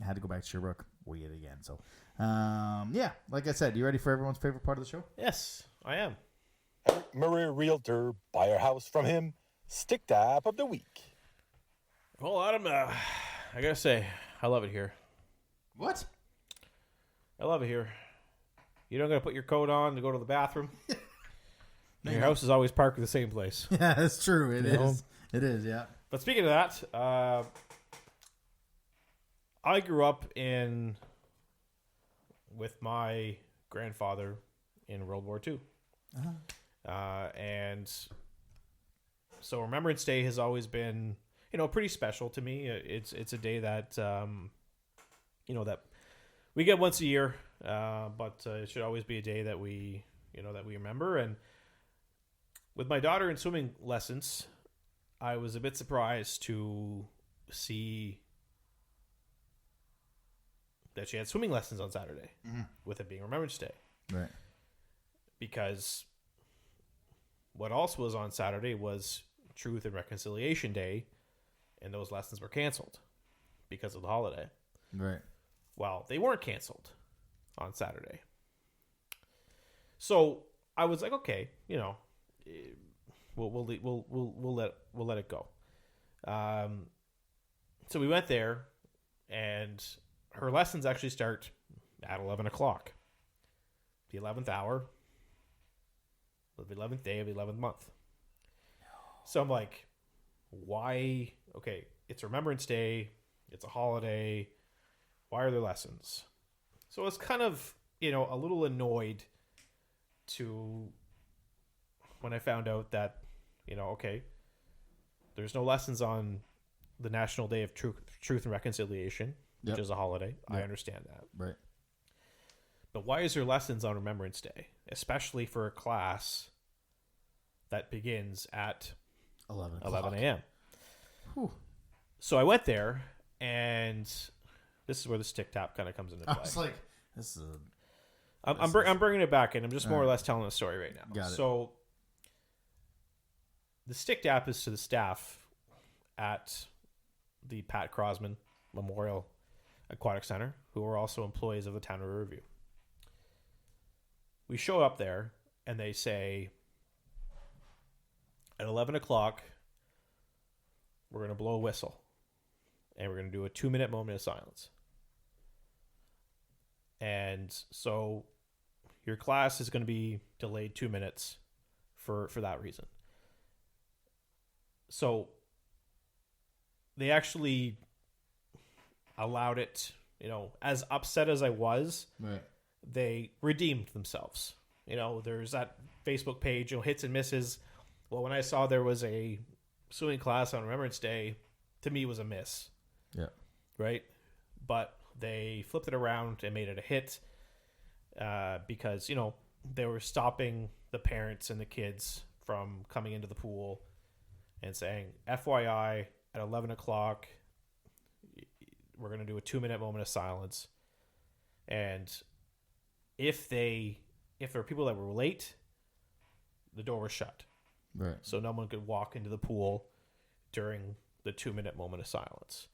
S2: had to go back to Sherbrooke. We get it again. So, like I said, you ready for everyone's favorite part of the show?
S3: Yes, I am.
S8: Murray Realtor, buy our house from him. Stick tap of the week.
S3: Well, Adam, I gotta say, I love it here.
S2: What?
S3: I love it here. You don't gotta put your coat on to go to the bathroom. Your house is always parked in the same place.
S2: Yeah, that's true. It is. It is, yeah.
S3: But speaking of that, I grew up with my grandfather in World War II. And so Remembrance Day has always been, pretty special to me. It's a day that, that we get once a year, but it should always be a day that we remember. And with my daughter in swimming lessons, I was a bit surprised to see that she had swimming lessons on Saturday, with it being Remembrance Day.
S2: Right.
S3: Because what also was on Saturday was Truth and Reconciliation Day, and those lessons were canceled because of the holiday.
S2: Right. Well,
S3: they weren't canceled on Saturday. So I was like, okay, we'll let it go. So we went there, and her lessons actually start at 11 o'clock. The 11th hour, the 11th day of the 11th month. So I'm like, why? Okay, it's Remembrance Day. It's a holiday. Why are there lessons? So I was kind of, a little annoyed when I found out that, okay, there's no lessons on the National Day of Truth and Reconciliation, which is a holiday. Yep. I understand that.
S2: Right.
S3: But why is there lessons on Remembrance Day, especially for a class that begins at 11 a.m.?
S2: Whew.
S3: So I went there, and this is where the stick tap kind of comes into play.
S2: I was like, this is
S3: I'm bringing it back in. I'm just more or less telling the story right now.
S2: Got it.
S3: So the stick tap is to the staff at the Pat Crosman Memorial Aquatic Center, who are also employees of the town of Riverview. We show up there, and they say, at 11 o'clock, we're going to blow a whistle, and we're going to do a 2-minute moment of silence. And so your class is going to be delayed 2 minutes for that reason. So they actually allowed it, as upset as I was,
S2: Right.
S3: they redeemed themselves. There's that Facebook page, hits and misses. Well, when I saw there was a swimming class on Remembrance Day, to me it was a miss.
S2: Yeah.
S3: Right? But they flipped it around and made it a hit because, they were stopping the parents and the kids from coming into the pool and saying, FYI, at 11 o'clock, we're going to do a 2-minute moment of silence. And if there were people that were late, the door was shut.
S2: Right.
S3: So no one could walk into the pool during the 2-minute moment of silence,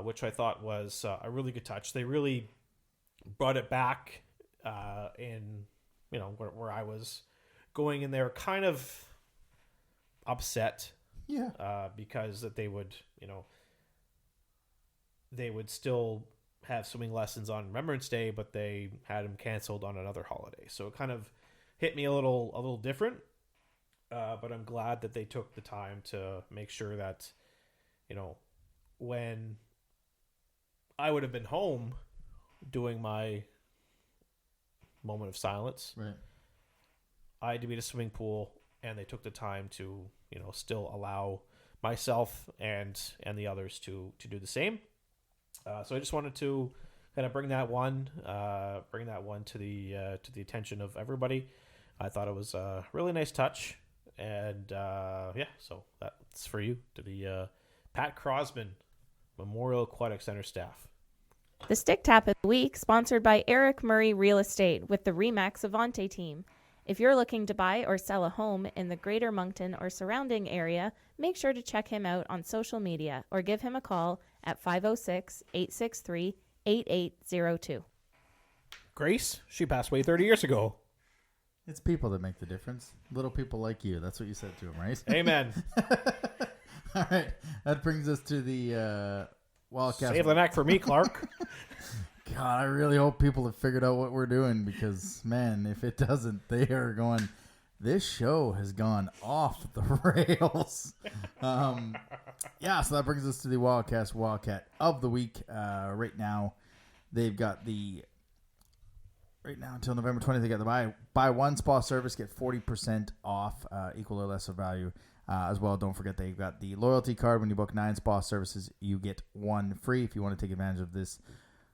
S3: which I thought was a really good touch. They really brought it back in, where I was going in there kind of upset.
S2: Yeah.
S3: Because that they would still have swimming lessons on Remembrance Day, but they had them canceled on another holiday. So it kind of hit me a little different. But I'm glad that they took the time to make sure that, when I would have been home doing my moment of silence,
S2: Right.
S3: I had to be at a swimming pool, and they took the time to, still allow myself and the others to do the same. So I just wanted to kind of bring that one to the attention of everybody. I thought it was a really nice touch. And so that's for you, to the Pat Crosman Memorial Aquatic Center staff.
S9: The Stick Tap of the Week, sponsored by Eric Murray Real Estate with the Remax Avante team. If you're looking to buy or sell a home in the Greater Moncton or surrounding area, make sure to check him out on social media or give him a call at 506-863-8802.
S3: Grace, she passed away 30 years ago.
S2: It's people that make the difference. Little people like you. That's what you said to him, right?
S3: Amen.
S2: All right. That brings us to the Wildcast.
S3: Save the neck for me, Clark.
S2: God, I really hope people have figured out what we're doing because, man, if it doesn't, they are going, this show has gone off the rails. So that brings us to the Wildcast Wildcat of the Week. Right now, they've got right now until November 20th, they got the buy one spa service, get 40% off, equal or lesser value as well. Don't forget they've got the loyalty card. When you book 9 spa services, you get 1 free. If you want to take advantage of this,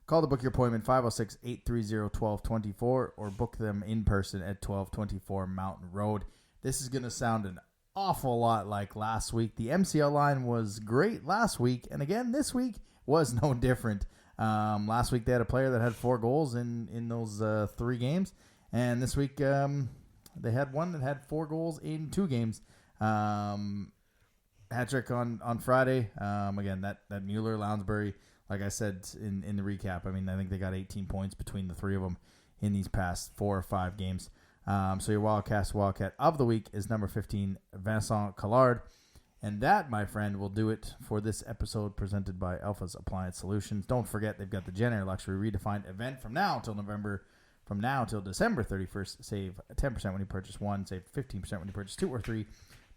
S2: call to book your appointment 506-830-1224 or book them in person at 1224 Mountain Road. This is going to sound an awful lot like last week. The MCL line was great last week, and again this week was no different. Last week they had a player that had 4 goals in those 3 games, and this week they had one that had 4 goals in 2 games. Hat trick on Friday. Again, that Mueller Lounsbury, like I said in the recap, I think they got 18 points between the 3 of them in these past 4 or 5 games. So your Wildcat of the Week is number 15, Vincent Collard. And that, my friend, will do it for this episode presented by Alpha's Appliance Solutions. Don't forget, they've got the Gen Air Luxury Redefined event from now till December 31st. Save 10% when you purchase 1, save 15% when you purchase 2 or 3,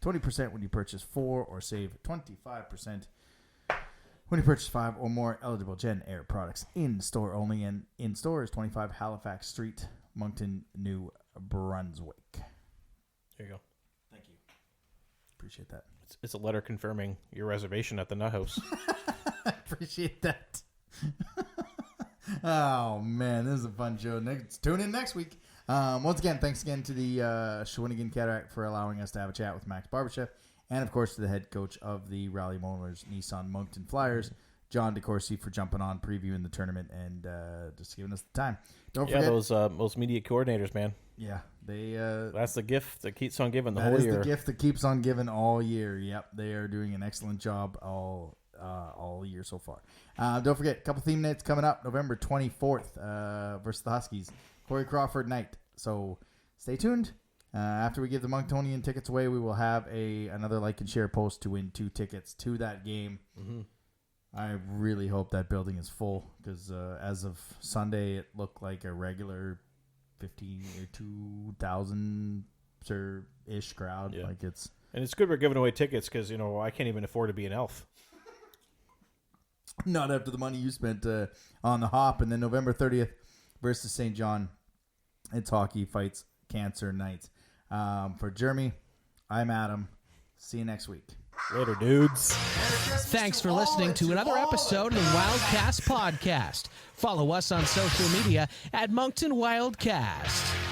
S2: 20% when you purchase 4, or save 25% when you purchase 5 or more eligible Gen Air products in store only. And in store is 25 Halifax Street, Moncton, New Brunswick.
S3: There you go.
S2: Thank you. Appreciate that.
S3: It's a letter confirming your reservation at the Nut House.
S2: Appreciate that. Oh, man, this is a fun show. Tune in next week. Once again, thanks again to the Shawinigan Cataract for allowing us to have a chat with Max Barbachef, and, of course, to the head coach of the Rally Molars Nissan Moncton Flyers, John DeCourcy, for jumping on, previewing the tournament, and just giving us the time. Don't forget
S3: those media coordinators, man.
S2: Yeah, they.
S3: That's the gift that keeps on giving the whole
S2: year. That
S3: year.
S2: is the gift that keeps on giving all year. Yep, they are doing an excellent job all all year so far. Don't forget, a couple theme nights coming up November 24th versus the Huskies. Corey Crawford night. So stay tuned. After we give the Monktonian tickets away, we will have another like and share post to win 2 tickets to that game.
S3: Mm-hmm.
S2: I really hope that building is full because as of Sunday, it looked like a regular 15 or 2,000 ish crowd.
S3: Yeah.
S2: Like it's.
S3: And it's good we're giving away tickets because, I can't even afford to be an elf.
S2: Not after the money you spent on the hop. And then November 30th versus St. John. It's hockey, fights, cancer nights. For Jeremy, I'm Adam. See you next week.
S3: Later, dudes.
S1: Thanks for listening to another episode of the Wildcast podcast. Follow us on social media at Moncton Wildcast.